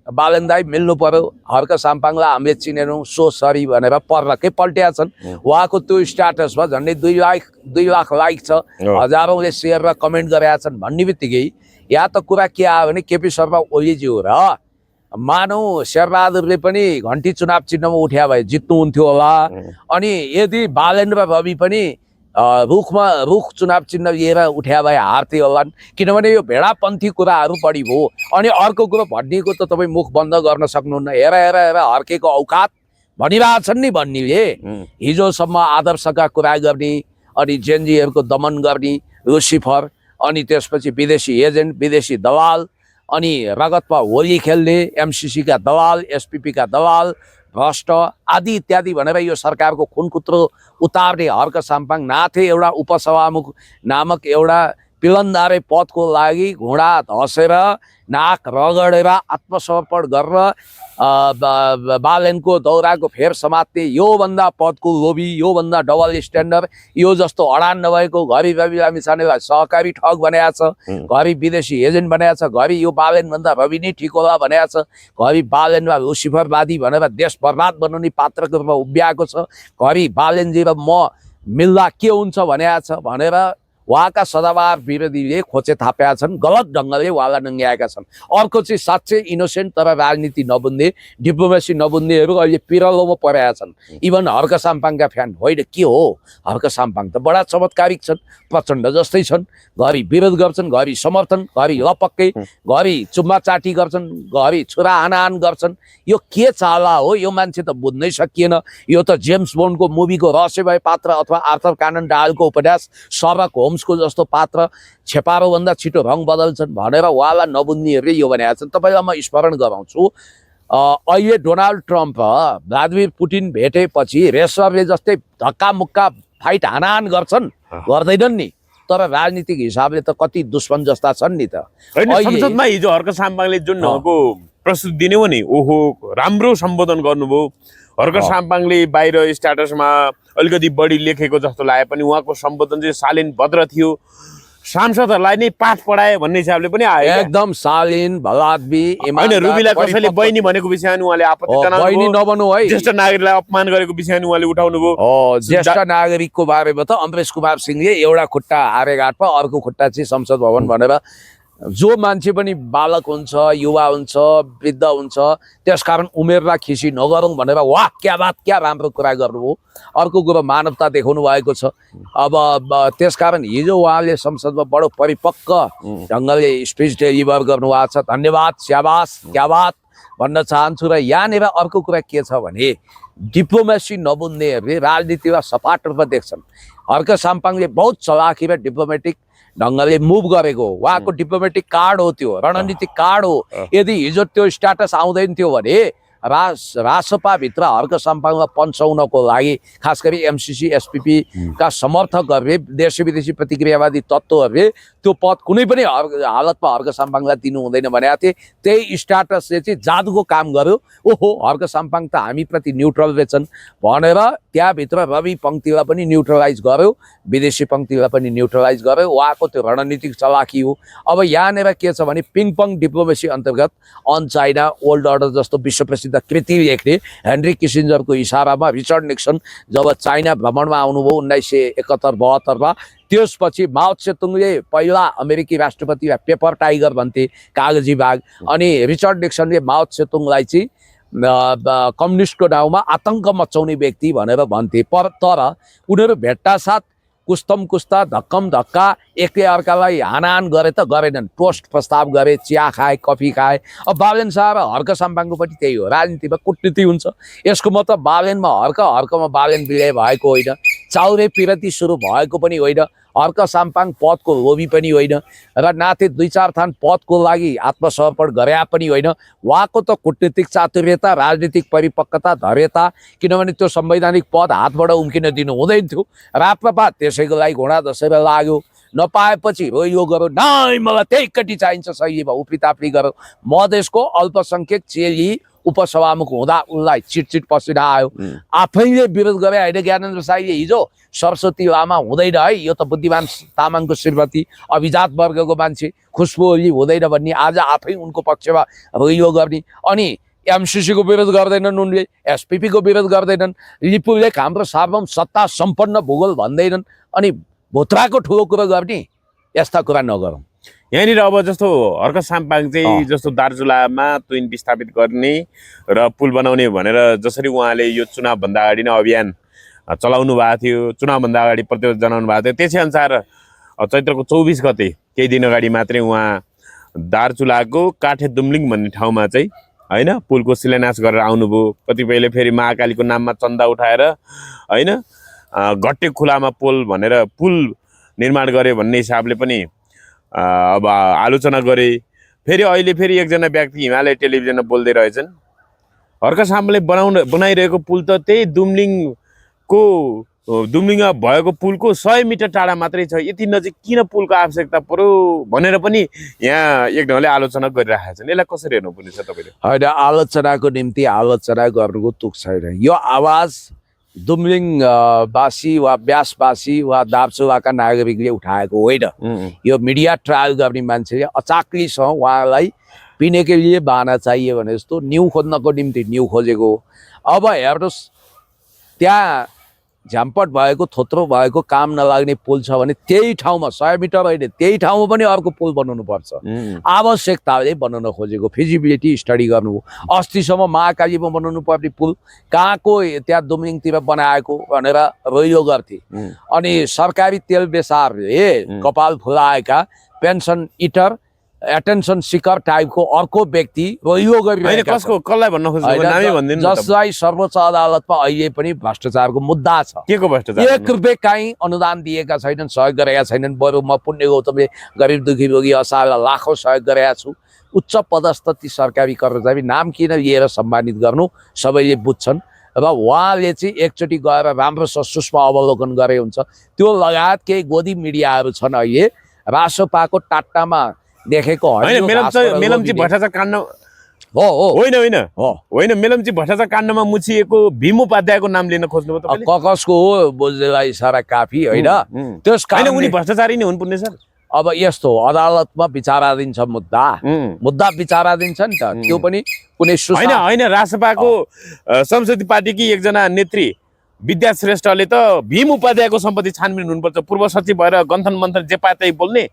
बालेन दाई मिल्नु पर्यो, हर्क साम्पाङलाई हामीले चिनेनौँ सो सरी भनेर पर्लकै पल्ट्या छन्। उहाँको त्यो स्ट्याटसमा झन्डै 2 लाख लाइक छ, हजारौँले सेयर र कमेन्ट गरेका छन् भन्ने बित्तिकै यहाँ त कुरा के आयो भने केपी शर्मा ओलीज्यू र मानौ शेरबहादुरले पनि घन्टी चुनाव चिन्हमा उठ्या भए जित्नुहुन्थ्यो होला, अनि यदि बालेन र रवि पनि रुख चुनाव चिन्ह लिएर उठ्या भए हार्थे होलान्, किनभने यो भेडापन्थी कुराहरू बढी भयो। अनि अर्को कुरो भनिएको त तपाईँ मुख बन्द गर्न सक्नुहुन्न, हेर हेर हेर हर्केको औकात भनिरहेछन् नि भन्नेले, हिजोसम्म आदर्शका कुरा गर्ने, अनि जेएनजीहरूको दमन गर्ने लुसिफर, अनि त्यसपछि विदेशी एजेन्ट, विदेशी दलाल, अनि रगतमा होली खेल्ने एमसीसीका दलाल, एसपीपीका दलाल, भ्रष्ट आदि इत्यादि भनेर यो सरकारको खुनकुत्रो उतार्ने हर्क साम्पाङ नाथे एउटा उपसभामुख नामक एउटा पिलन्दारे पदको लागि घुँडा धसेर नाक रगडेर आत्मसमर्पण गरेर बालेनको दौराको फेर समात्ने योभन्दा पदको लोभी, योभन्दा डबल स्ट्यान्डर्ड, यो जस्तो अडान नभएको घरि रवि लामिछानेलाई सहकारी ठग बनाएको छ, घरि विदेशी एजेन्ट बनाएको छ, घरि यो बालेनभन्दा रवि नै ठिक होला भनेको छ, घरि बालेनमा लुसिफरवादी भनेर देश बर्बाद बनाउने पात्रको रूपमा उभ्याएको छ, घरि बालेनजी र म मिल्दा के हुन्छ भनेको छ भनेर उहाँका सदाबार विरोधीले खोचे थापेका छन्, गलत ढङ्गले उहाँलाई नङ्ग्याएका छन्। अर्को चाहिँ साँच्चै इनोसेन्ट तर राजनीति नबुझ्ने, डिप्लोमेसी नबुझ्नेहरू अहिले पिरलोमा परेका छन्। इभन हर्क साम्पाङका फ्यान होइन, के हो हर्क साम्पाङ त बडा चमत्कारिक छन्, प्रचण्ड जस्तै छन्, घरि विरोध गर्छन्, घरि समर्थन, घरि लपक्कै, घरि चुम्मा चाटी गर्छन्, घरि छुरा हानाहान गर्छन्। यो के चाला हो, यो मान्छे त बुझ्नै सकिएन। यो त जेम्स बोन्डको मुभीको रहस्यमय पात्र अथवा आर्थर कानन डायलको उपन्यास सरक होम्सको जस्तो पात्र, छेपारोभन्दा छिटो रङ बदल्छन् भनेर उहाँलाई नबुझ्नेहरूले यो भनेका छन्। तपाईँलाई म स्मरण गराउँछु, अहिले डोनाल्ड ट्रम्प भ्लादिमिर पुटिन भेटेपछि रेसलरले जस्तै धक्का मुक्का फाइट हानाहान गर्छन्, गर्दैनन् नि, तर राजनीतिक हिसाबले त कति दुश्मन जस्ता छन् नि त। होइन, अहिले- संसदमा हिजो हर्क साम्पाङले जुन उहाँको प्रस्तुति दिने हो नि, ओहो राम्रो सम्बोधन गर्नुभयो। हर्क साम्पाङले बाहिर स्ट्याटसमा अलिकति बढी लेखेको जस्तो लागे पनि उहाँको सम्बोधन चाहिँ शालीन भद्र थियो। सांसदहरूलाई नै पाठ पढाए भन्ने हिसाबले पनि आयो क्या। एकदम शालीन भलाद्मी होइन, इमानदार, रुबीलाई कसैले परिपक्व। बहिनी भनेको विषयमा नि उहाँले आपत्ति बहिनी जनाउनु, नबन्नु है। ज्येष्ठ नागरिकलाई अपमान गरेको विषयमा नि उहाँले उठाउनु भयो। ज्येष्ठ नागरिकको बारेमा त अमरेश कुमार सिंहले एउटा खुट्टा आर्यघाटमा अर्को खुट्टा चाहिँ संसद भवन भनेर, जो मान्छे पनि बालक हुन्छ, युवा हुन्छ, वृद्ध हुन्छ, त्यसकारण उमेरलाई खिसी नगरौँ भनेर वाह क्या बात, क्या राम्रो कुरा गर्नुभयो। अर्को कुरो मानवता देखाउनु भएको छ। अब त्यसकारण हिजो उहाँले संसदमा बडो परिपक्व ढङ्गले स्पिच डेलिभर गर्नुभएको छ। धन्यवाद, स्याबास, क्या बात भन्न चाहन्छु। र यहाँनिर अर्को कुरा के छ भने डिप्लोमेसी नबुझ्नेहरूले राजनीतिलाई सपाट रूपमा देख्छन्। हर्क साम्पाङले बहुत चलाखी र डिप्लोमेटिक ढङ्गले मुभ गरेको हो। उहाँको डिप्लोमेटिक कार्ड हो, त्यो रणनीतिक कार्ड हो। यदि हिजो त्यो स्ट्याटस आउँदैन थियो भने रासपाभित्र हर्क साम्पाङलाई पन्साउनको लागि खास गरी एमसिसी एसपिपी का समर्थकहरूले, देशी विदेशी प्रतिक्रियावादी तत्त्वहरूले त्यो पद कुनै पनि हालतमा हर्क साम्पाङलाई दिनु हुँदैन भनेका थिए। त्यही स्ट्याटसले चाहिँ जादुको काम गर्यो। ओहो हर्क साम्पाङ त हामीप्रति न्युट्रल रहेछन् भनेर त्यहाँभित्र रवि पङ्क्तिलाई पनि न्युट्रलाइज गर्यो, विदेशी पङ्क्तिलाई पनि न्युट्रलाइज गर्यो। उहाँको त्यो रणनीतिक चलाकी हो। अब यहाँनिर के छ भने पिङपङ डिप्लोमेसी अन्तर्गत अन चाइना ओल्ड अर्डर जस्तो विश्व प्रसिद्ध कृति लेख्ने हेनरी किसिन्जरको इसारामा रिचर्ड निक्सन जब चाइना भ्रमणमा आउनुभयो 1971-72मा, त्यसपछि माओ त्से-तुङले पहिला अमेरिकी राष्ट्रपतिलाई पेपर टाइगर भन्थे, कागजी बाघ, अनि रिचर्ड निक्सनले माओ त्से-तुङलाई चाहिँ कम्युनिस्टको नाउँमा आतङ्क मचाउने व्यक्ति भनेर भन्थे। तर उनीहरू भेट्टासाथ कुस्तम कुस्ता, धक्कम धक्का, एकले अर्कालाई हानाहान गरे त गरेनन्। टोस्ट प्रस्ताव गरे, चिया खाए, कफी खाए। अब बालेन शाह र हर्क साम्पाङको पनि त्यही हो। राजनीतिमा कूटनीति हुन्छ। यसको मतलब बालेनमा हर्क, हर्कमा बालेन विलय भएको होइन, चाउरे पिरती सुरु भएको पनि होइन, हर्क साम्पाङ पदको लोभी पनि होइन, र नाथे 2-4 थान पदको लागि आत्मसमर्पण गरे पनि होइन। उहाँको त कूटनीतिक चातुर्यता, राजनीतिक परिपक्वता, धैर्यता, किनभने त्यो संवैधानिक पद हातबाट उम्किन दिनु हुँदैन थियो। राप्रपा त्यसैको लागि घोडा दसेर लाग्यो। नपाएपछि रोइयो गऱ्यो, नाइ मलाई त्यही कटी चाहिन्छ, सही भयो, उफ्रीताफ्री गऱ्यो। मधेसको अल्पसङ्ख्यक चेली उपसभामुख हुँदा उनलाई चिटचिट पसिना आयो। आफैले विरोध गरे होइन ज्ञानेन्द्र साईले हिजो, सरस्वती लामा हुँदैन है, यो त बुद्धिमान तामाङको श्रीमती, अभिजात वर्गको मान्छे, खुसबु ओली हुँदैन भन्ने आज आफै उनको पक्षमा रोइयो गर्ने। अनि एमसिसीको विरोध गर्दैनन्, उनले एसपिपीको विरोध गर्दैनन्, लिपुले हाम्रो सार्वभौम सत्ता सम्पन्न भूगोल भन्दैनन्, अनि भोत्राको ठुलो कुरो गर्ने, यस्ता कुरा नगरौँ। यहाँनिर अब जस्तो हर्क साम्पाङ चाहिँ जस्तो दार्चुलामा तुइन विस्थापित गर्ने र पुल बनाउने भनेर जसरी उहाँले यो चुनावभन्दा अगाडि नै अभियान चलाउनु भएको थियो, चुनावभन्दा अगाडि प्रतिरोध जनाउनु भएको थियो, त्यसै अनुसार चैत्रको 24 गते केही दिन अगाडि मात्रै उहाँ दार्चुलाको काठे दुम्लिङ भन्ने ठाउँमा चाहिँ होइन पुलको शिलान्यास गरेर आउनुभयो। कतिपयले फेरि महाकालीको नाममा चन्दा उठाएर होइन घट्टे खुलामा पोल भनेर पुल निर्माण गरे भन्ने हिसाबले पनि अब आलोचना गरे। फेरि अहिले फेरि एकजना व्यक्ति हिमालय टेलिभिजनमा बोल्दै रहेछन्, हर्क साम्पाङले बनाइरहेको पुल त त्यही दुम्लिङमा भएको पुलको 100 मिटर टाढा मात्रै छ, यति नजिक किन पुलको आवश्यकता पर्यो भनेर पनि यहाँ एक ढङ्गले आलोचना गरिरहेका छन्। यसलाई कसरी हेर्नुपर्ने छ तपाईँले? होइन, आलोचनाको निम्ति आलोचना गर्नुको तुक छैन। यो आवाज दुम्लिङवासी वा ब्यासवासी वा दार्चुलाका नागरिकले उठाएको होइन। यो मिडिया ट्रायल गर्ने मान्छेले अचाक्लीसँग उहाँलाई पिने के लिए बहाना चाहिए भने जस्तो न्यु खोज्नको निम्ति न्यु खोजेको। अब हेर्नुहोस्, त्यहाँ झ्याम्पट भएको, थोत्रो भएको, काम नलाग्ने पुल छ भने त्यही ठाउँमा 100 मिटर होइन, त्यही ठाउँमा पनि अर्को पुल बनाउनु पर्छ। आवश्यकताले बनाउन खोजेको, फिजिबिलिटी स्टडी गर्नु। अस्तिसम्म महाकालीमा बनाउनु पर्ने पुल कहाँको त्यहाँ दुम्लिङतिर बनाएको भनेर रोइयो गर्थे। अनि सरकारी तेल बेसारले कपाल फुलाएका पेन्सन इटर, एटेन्सन सिकर टाइपको अर्को व्यक्ति रोइयो गरिरहेका कसको कसलाई भन्न खोजेको नामै भन्दिनु, जसलाई सर्वोच्च अदालतमा अहिले पनि भ्रष्टाचारको मुद्दा छ। के को भ्रष्टाचार? 1 रुपियाँ काहीँ अनुदान दिएका छैनन्, सहयोग गरेका छैनन्। बरु म पुण्य गौतमले गरिब दुखी रोगी असहायलाई लाखौँ सहयोग गरेका छु। उच्च पदस्थ ती सरकारी कर्मचारी नाम किन लिएर सम्मानित गर्नु, सबैले बुझ्छन्। र उहाँले चाहिँ एकचोटि गएर राम्रो सूक्ष्म अवलोकन गरे हुन्छ। त्यो लगायत केही गोदी मिडियाहरू छन् अहिले रासोपाको टाट्टामा देखेको होइन मेलम्ची भट्टाचार्य काण्ड होइन मेलम्ची भट्टाचार्य काण्डमा मुछिएको भीम उपाध्यायको नाम लिन खोज्नुभयो तपाईले? कसको हो बुझ्नेलाई सारा काफी होइन। त्यस कारण उनी भ्रष्टाचारी नै हुनुपर्ने सर। अब यस्तो अदालतमा विचाराधीन छ मुद्दा विचाराधीन छ नि त। त्यो पनि कुनै होइन रासपाको संसदीय पार्टीकी एकजना नेत्री विद्या श्रेष्ठले त भीम उपाध्यायको सम्पत्ति छानबिन हुनुपर्छ, पूर्व सचिव भएर गन्थन मन्थन जे पाए त्यही बोल्ने,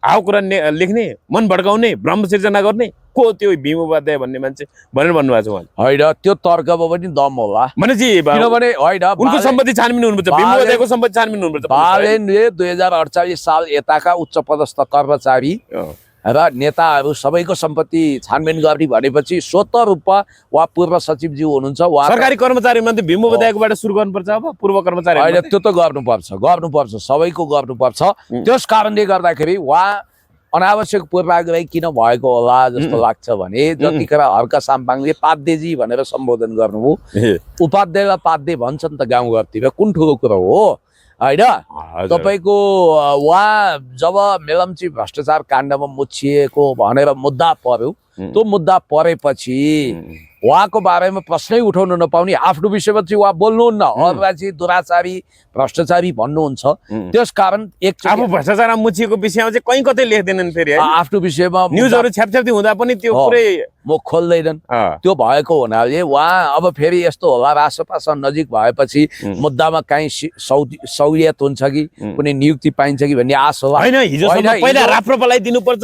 हाउ कुरा लेख्ने, मन भड्काउने, भ्रम सिर्जना गर्ने को त्यो भीम उपाध्याय भन्ने मान्छे भनेर भन्नुभएको छ उहाँले। होइन त्यो तर्कमा पनि दम होला भनेपछि किनभने होइन उनको सम्पत्ति छानबिन हुनुपर्छ, भीम उपाध्यायको सम्पत्ति छानबिन हुनुपर्छ। बालेनले 2048 साल यताका उच्च पदस्थ कर्मचारी र नेताहरू सबैको सम्पत्ति छानबिन गर्ने भनेपछि स्वतः रूपमा वा पूर्व सचिवज्यू हुनुहुन्छ उहाँ सरकारी कर्मचारी मध्ये भीम उपाध्यायकोबाट सुरु गर्नुपर्छ। अब पूर्व कर्मचारी होइन त्यो त गर्नुपर्छ सबैको गर्नुपर्छ। त्यस कारणले गर्दाखेरि उहाँ अनावश्यक पूर्वाग्रही किन भएको होला जस्तो लाग्छ भने जतिखेर हर्क साम्पाङले पाद्यजी भनेर सम्बोधन गर्नुभयो, उपाध्यायलाई पाद्य भन्छन् त गाउँघरतिर, कुन ठुलो कुरो हो होइन। तपाईँको उहाँ जब मेलम्ची भ्रष्टाचार काण्डमा मुछिएको भनेर मुद्दा पर्यो, त्यो मुद्दा परेपछि उहाँको बारेमा प्रश्नै उठाउन नपाउने, आफ्नो विषयमा चाहिँ उहाँ बोल्नुहुन्न, अरूलाई चाहिँ दुराचारी भ्रष्टाचारी भन्नुहुन्छ। त्यस कारण आफू भ्रष्टाचारमा मुछिएको विषयमा चाहिँ कहीँ कतै लेख्दैनन्, फेरि आफ्नो विषयमा न्युजहरू छ्यापछ्याप्ती हुँदा पनि त्यो पुरै मुख खोल्दैनन्। त्यो भएको हुनाले उहाँ अब फेरि यस्तो होला रासपासँग नजिक भएपछि मुद्दामा काहीँ सहुलियत हुन्छ कि कुनै नियुक्ति पाइन्छ कि भन्ने आश होला। होइन हिजोसम्म पहिला राप्रपालाई दिनुपर्छ,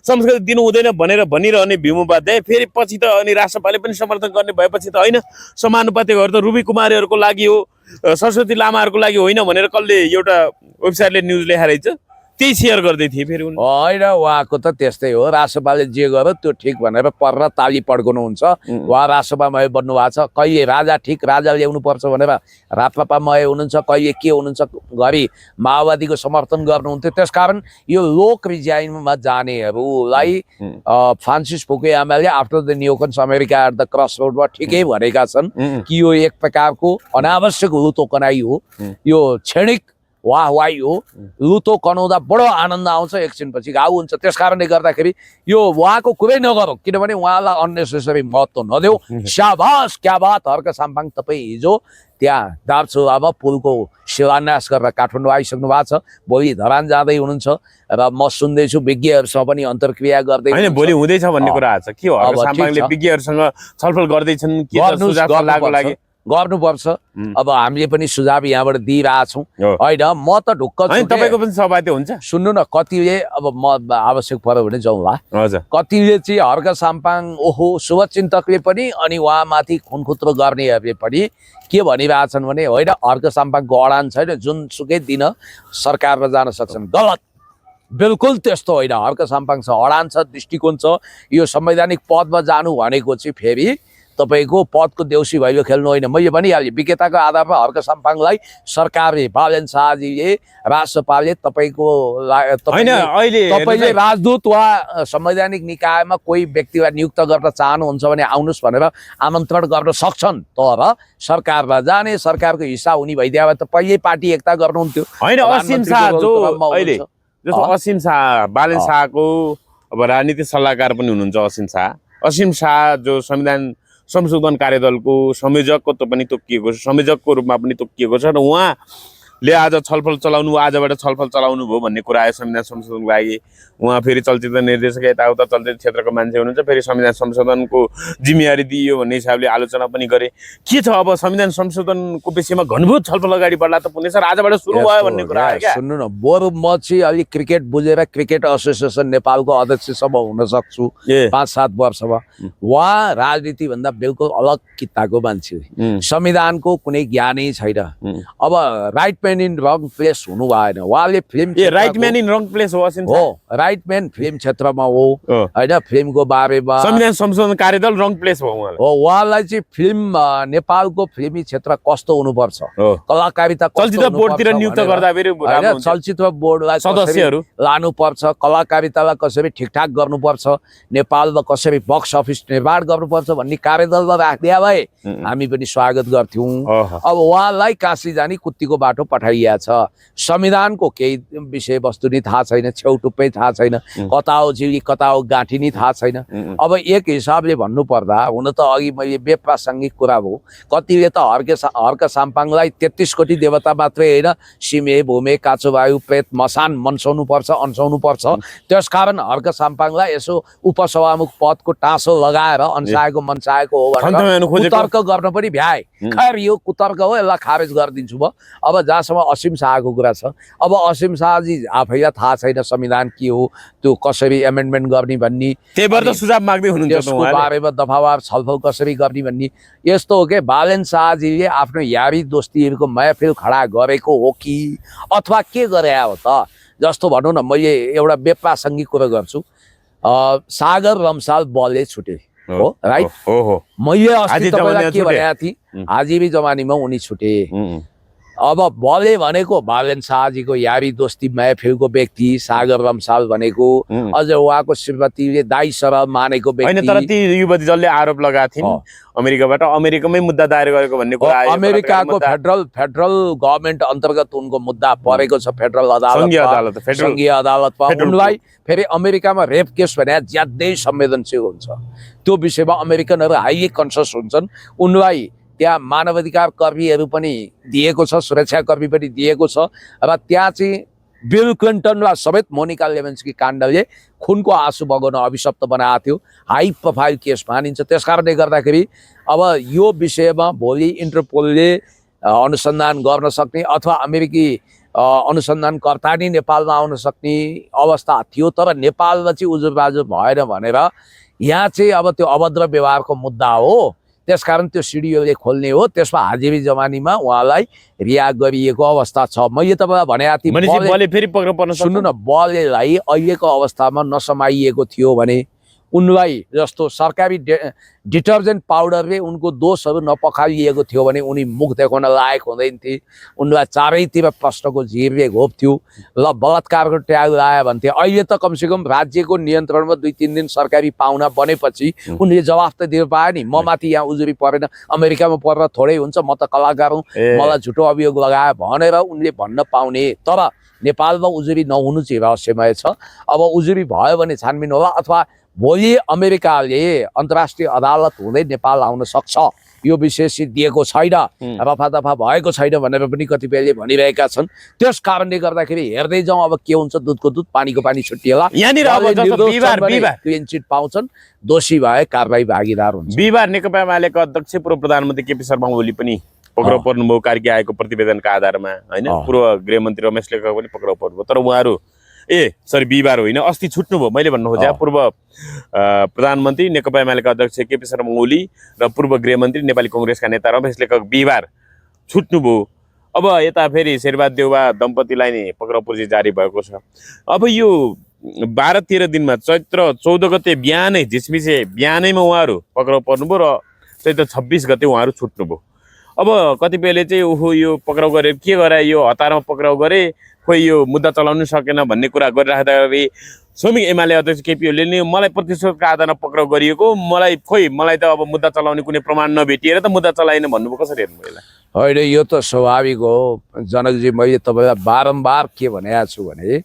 संस्कृति दिनु हुँदैन भनेर भनिरहने भीम उपाध्याय फेरि पछि त अनि रासपाले पनि समर्थन गर्ने भएपछि त होइन समानुपातिक त रुबी कुमारीहरूको लागि हो, सरस्वती लामाहरूको लागि होइन भनेर कसले एउटा वेबसाइटले न्युज लेखाएर छ, त्यही सेयर गर्दै थिए फेरि होइन। उहाँको त त्यस्तै हो, रासपाले जे गर्यो त्यो ठिक भनेर पर ताली पड्काउनुहुन्छ। उहाँ रासपामय बन्नु भएको छ, कहिले राजा ठिक राजा ल्याउनु पर्छ भनेर राप्रपामय हुनुहुन्छ, कहिले के हुनुहुन्छ घरि माओवादीको समर्थन गर्नुहुन्थ्यो। त्यसकारण यो लोक रिजाइनमा जानेहरूलाई फ्रान्सिस फुकुयामाले after the neocons America at the cross रोडमा ठिकै भनेका छन् कि यो एक प्रकारको अनावश्यक लुतो कनाई हो, यो क्षणिक वाहवाही हो, लुतो कनाउँदा बडो आनन्द आउँछ, एकछिनपछि घाउ हुन्छ। त्यस कारणले गर्दाखेरि यो उहाँको कुरै नगरौँ, किनभने उहाँलाई अननेसेसरी महत्त्व नदेऊ। शाबास क्या बात हर्क साम्पाङ, तपाईँ हिजो त्यहाँ दार्चुलामा पुलको शिलान्यास गरेर काठमाडौँ आइसक्नु भएको छ, भोलि धरान जाँदै हुनुहुन्छ र म सुन्दैछु विज्ञहरूसँग पनि अन्तर्क्रिया गर्दै होइन भोलि हुँदैछ भन्ने कुरा आएको छ के हो? हर्क साम्पाङले विज्ञहरूसँग छलफल गर्दैछन् के सुझाव सल्लाहको लागि गर्नुपर्छ। अब हामीले पनि सुझाव यहाँबाट दिइरहेछौँ होइन। म त ढुक्क छु, तपाईँको पनि सहभागी हुन्छ। सुन्नु न, कतिले अब म आवश्यक पर्यो भने जाउँला, हजुर कतिले चाहिँ हर्क साम्पाङ ओहो शुभचिन्तकले पनि अनि उहाँमाथि खुनखुत्रो गर्नेहरूले पनि के भनिरहेछन् भने होइन हर्क साम्पाङको अडान छैन, जुनसुकै दिन सरकारमा जान सक्छन्। गलत, बिल्कुल त्यस्तो होइन। हर्क साम्पाङसँग अडान छ, दृष्टिकोण छ। यो संवैधानिक पदमा जानु भनेको चाहिँ फेरि तपाईँको पदको देउसी भैलो खेल्नु होइन। मैले भनिहालेँ विज्ञताको आधारमा हर्क साम्पाङलाई सरकारले बालेन शाहजीले राजसभाले तपाईँले राजदूत वा संवैधानिक निकायमा कोही व्यक्तिलाई नियुक्त गर्न चाहनुहुन्छ भने आउनुहोस् भनेर आमन्त्रण गर्न सक्छन्, तर सरकारमा जाने सरकारको हिस्सा हुने भइदियो भए त पहिल्यै पार्टी एकता गर्नुहुन्थ्यो। होइन असीम शाह जो अहिले जस्तो असीम शाह बालेन शाहको अब राजनीतिक सल्लाहकार पनि हुनुहुन्छ असीम शाह जो संविधान संशोधन कार्यदलको संयोजकको त पनि तोकिएको छ, संयोजकको रूपमा पनि तोकिएको छ र उहाँले आज छलफल चलाउनु, आजबाट छलफल चलाउनु भयो भन्ने कुरा आयो संविधान संशोधनको लागि। उहाँ फेरि चलचित्र निर्देशक यताउता चलचित्र क्षेत्रको मान्छे हुनुहुन्छ, फेरि संविधान संशोधनको जिम्मेवारी दिइयो भन्ने हिसाबले आलोचना पनि गरे। के छ अब संविधान संशोधनको विषयमा घनभूत छलफल अगाडि बढ्ला त पुग्ने सर, आजबाट सुरु भयो भन्ने कुरा आयो क्या? सुन्नु न, बरु म चाहिँ अलिक क्रिकेट बुझेर क्रिकेट एसोसिएसन नेपालको अध्यक्षसम्म हुन सक्छु 5-7 वर्षमा। उहाँ राजनीतिभन्दा बिल्कुल अलग किताको मान्छे, संविधानको कुनै ज्ञानै छैन। अब right man in wrong place हुनु भएन। उहाँले film right man in wrong place हो असिम हो, राइट म्यान फिल्म क्षेत्रमा हो होइन, फिल्मको बारेमा संविधान संशोधन कार्यदल रङ प्लेस हो उहाँलाई। हो। उहाँलाई चाहिँ फिल्म नेपालको फिल्मी क्षेत्र कस्तो हुनुपर्छ, कलाकारिता चलचित्र बोर्डतिर नियुक्त गर्दा होइन, चलचित्र बोर्डलाई सदस्यहरू लानुपर्छ, कलाकारितालाई कसरी ठिकठाक गर्नुपर्छ, नेपालमा कसरी बक्स अफिस निर्माण गर्नुपर्छ भन्ने कार्यदलमा राखिदिया भए हामी पनि स्वागत गर्थ्यौँ। अब उहाँलाई काशी जाने कुत्तीको बाटो पठाइया छ। संविधानको केही विषयवस्तु नि थाहा छैन, छेउटुप्पै थाहा छैन, कता हो जिउरी कता हो गाँठी नि थाहा छैन। अब एक हिसाबले भन्नुपर्दा, हुन त अघि मैले बेप्रासङ्गिक कुरा हो, कतिले त हर्क साम्पाङलाई 33 कोटी देवता मात्रै होइन, सिमे भूमे काँचो वायु प्रेत मसान मन्साउनु पर्छ, अन्साउनु पर्छ। त्यसकारण हर्क साम्पाङलाई यसो उपसभामुख पदको टाँसो लगाएर अन्साएको मनसाएको हो भनेर कुतर्क गर्न पनि भ्याए। खैर यो कुतर्क हो, यसलाई खारेज गरिदिन्छु म। अब जहाँसम्म असीम शाहको कुरा छ, अब असीम शाहजी आफैलाई थाहा छैन संविधान के हो, त्यो कसरी एमेन्डमेन्ट गर्ने भन्ने, त्यही भएर त सुझाव माग्दै हुनुहुन्छ त्यसको बारेमा दफावार छलफल कसरी गर्ने भन्ने। यस्तो हो कि बालेन शाहजीले आफ्नो यारी दोस्तीहरूको महफिल खडा गरेको हो कि अथवा के गरे हो त। जस्तो भनौँ न, मैले एउटा बेप्रासङ्गिक कुरा गर्छु, सागर रम्साल बलले छुटे हो, राइट हो। मैले अस्ति तपाईँलाई के भनेको थिएँ, आजीवी जमानीमा उनी छुटे। अब बलले भनेको बालेन शाहजीको यारी दोस्ती महफिलको व्यक्ति, सागर रम्साल भनेको अझ उहाँको श्रीमतीले दाई सरह मानेको व्यक्ति होइन। तर ती युवती जसले आरोप लगाएको थिइन् अमेरिकाबाट, अमेरिकामै मुद्दा दायर गरेको भन्ने कुरा आयो। अमेरिकाको फेडरल गभर्मेन्ट अन्तर्गत उनको मुद्दा परेको छ, फेडरल अदालत, सङ्घीय अदालतमा। उनलाई फेरि अमेरिकामा रेप केस भने ज्यादै संवेदनशील हुन्छ, त्यो विषयमा अमेरिकनहरू हाइली कन्सियस हुन्छन्। उनलाई त्यहाँ मानवाधिकार कर्मीहरू पनि दिएको छ, सुरक्षाकर्मी पनि दिएको छ, र त्यहाँ चाहिँ बिल क्लिन्टनलाई समेत मोनिका लेविन्स्की काण्डले खुनको आँसु बगाउन अभिशप्त बनाएको थियो। हाई प्रोफाइल केस मानिन्छ। त्यस कारणले गर्दाखेरि अब यो विषयमा भोलि इन्टरपोलले अनुसन्धान गर्न सक्ने अथवा अमेरिकी अनुसन्धानकर्ता नै नेपालमा आउन सक्ने अवस्था थियो। तर नेपालमा चाहिँ उजुरबाजुर भएन भनेर यहाँ चाहिँ अब त्यो अभद्र व्यवहारको मुद्दा हो, त्यसकारण त्यो सिडिओले खोल्ने हो। त्यसमा हाजिरी जमानीमा उहाँलाई रिहा गरिएको अवस्था छ। मैले तपाईँलाई भनेको थिएँ, सुन्नु न, बललाई अहिलेको अवस्थामा नसमाइएको थियो भने उनलाई जस्तो सरकारी डिटर्जेन्ट पाउडरले उनको दोषहरू नपखालिएको थियो भने उनी मुख देखाउन लायक हुँदैन थिए। उनलाई चारैतिर प्रश्नको झिरले घोप्थ्यो, ल बलात्कारको ट्याग लायो भन्थे। अहिले त कमसेकम राज्यको नियन्त्रणमा 2-3 दिन सरकारी पाहुना बनेपछि उनले जवाफ त दिनु पायो नि, म माथि यहाँ उजुरी परेन, अमेरिकामा परेर थोरै हुन्छ, म त कलाकार हुँ, मलाई झुटो अभियोग लगायो भनेर उनले भन्न पाउने। तर नेपालमा उजुरी नहुनु चाहिँ रहस्यमय छ। अब उजुरी भयो भने छानबिन होला, अथवा भोलि अमेरिकाले अन्तर्राष्ट्रिय अदालत हुँदै नेपाल आउन सक्छ। यो विषय सिद्धिएको छैन, रफादफा भएको छैन भनेर पनि कतिपयले भनिरहेका छन्। त्यस कारणले गर्दाखेरि हेर्दै जाउँ अब के हुन्छ। दुधको दुध पानीको पानी छुट्टिएला। क्लिन चिट पाउँछन्, दोषी भए कारबाही भागीदार हुन्छ। बिहिबार नेकपा एमालेका अध्यक्ष पूर्व प्रधानमन्त्री केपी शर्मा ओली पनि पक्राउ पर्नुभयो कार्की आएको प्रतिवेदनका आधारमा, होइन? पूर्व गृहमन्त्री रमेश लेखक पनि पक्राउ पर्नुभयो। तर उहाँहरू बिहिबार होइन, अस्ति छुट्नुभयो। मैले भन्नु खोजेँ पूर्व प्रधानमन्त्री नेकपा एमालेका अध्यक्ष केपी शर्मा ओली र पूर्व गृहमन्त्री नेपाली कांग्रेसका नेता रमेश लेखक बिहिबार छुट्नुभयो। अब यता फेरि शेरबहादुर देउवा दम्पतिलाई नै पक्राउ पर्ची जारी भएको छ। अब यो 12-13 दिनमा चैत्र 14 गते बिहानै झिसमिसे बिहानैमा उहाँहरू पक्राउ पर्नुभयो र चैत्र 26 गते उहाँहरू छुट्नुभयो। अब कतिपयले चाहिँ ओहो यो पक्राउ गरे के गरे, यो हतारमा पक्राउ गरे, खोइ यो मुद्दा चलाउनु सकेन भन्ने कुरा गरिराख्दाखेरि श्रमिक एमाले अध्यक्ष केपी ओलीले नि मलाई प्रतिशोधका आधारमा पक्राउ गरिएको, मलाई त अब मुद्दा चलाउने कुनै प्रमाण नभेटिएर त मुद्दा चलाएन भन्नुभयो। कसरी हेर्नु पहिला? होइन, यो त स्वाभाविक हो जनकजी। मैले तपाईँलाई बारम्बार के भनेको छु भने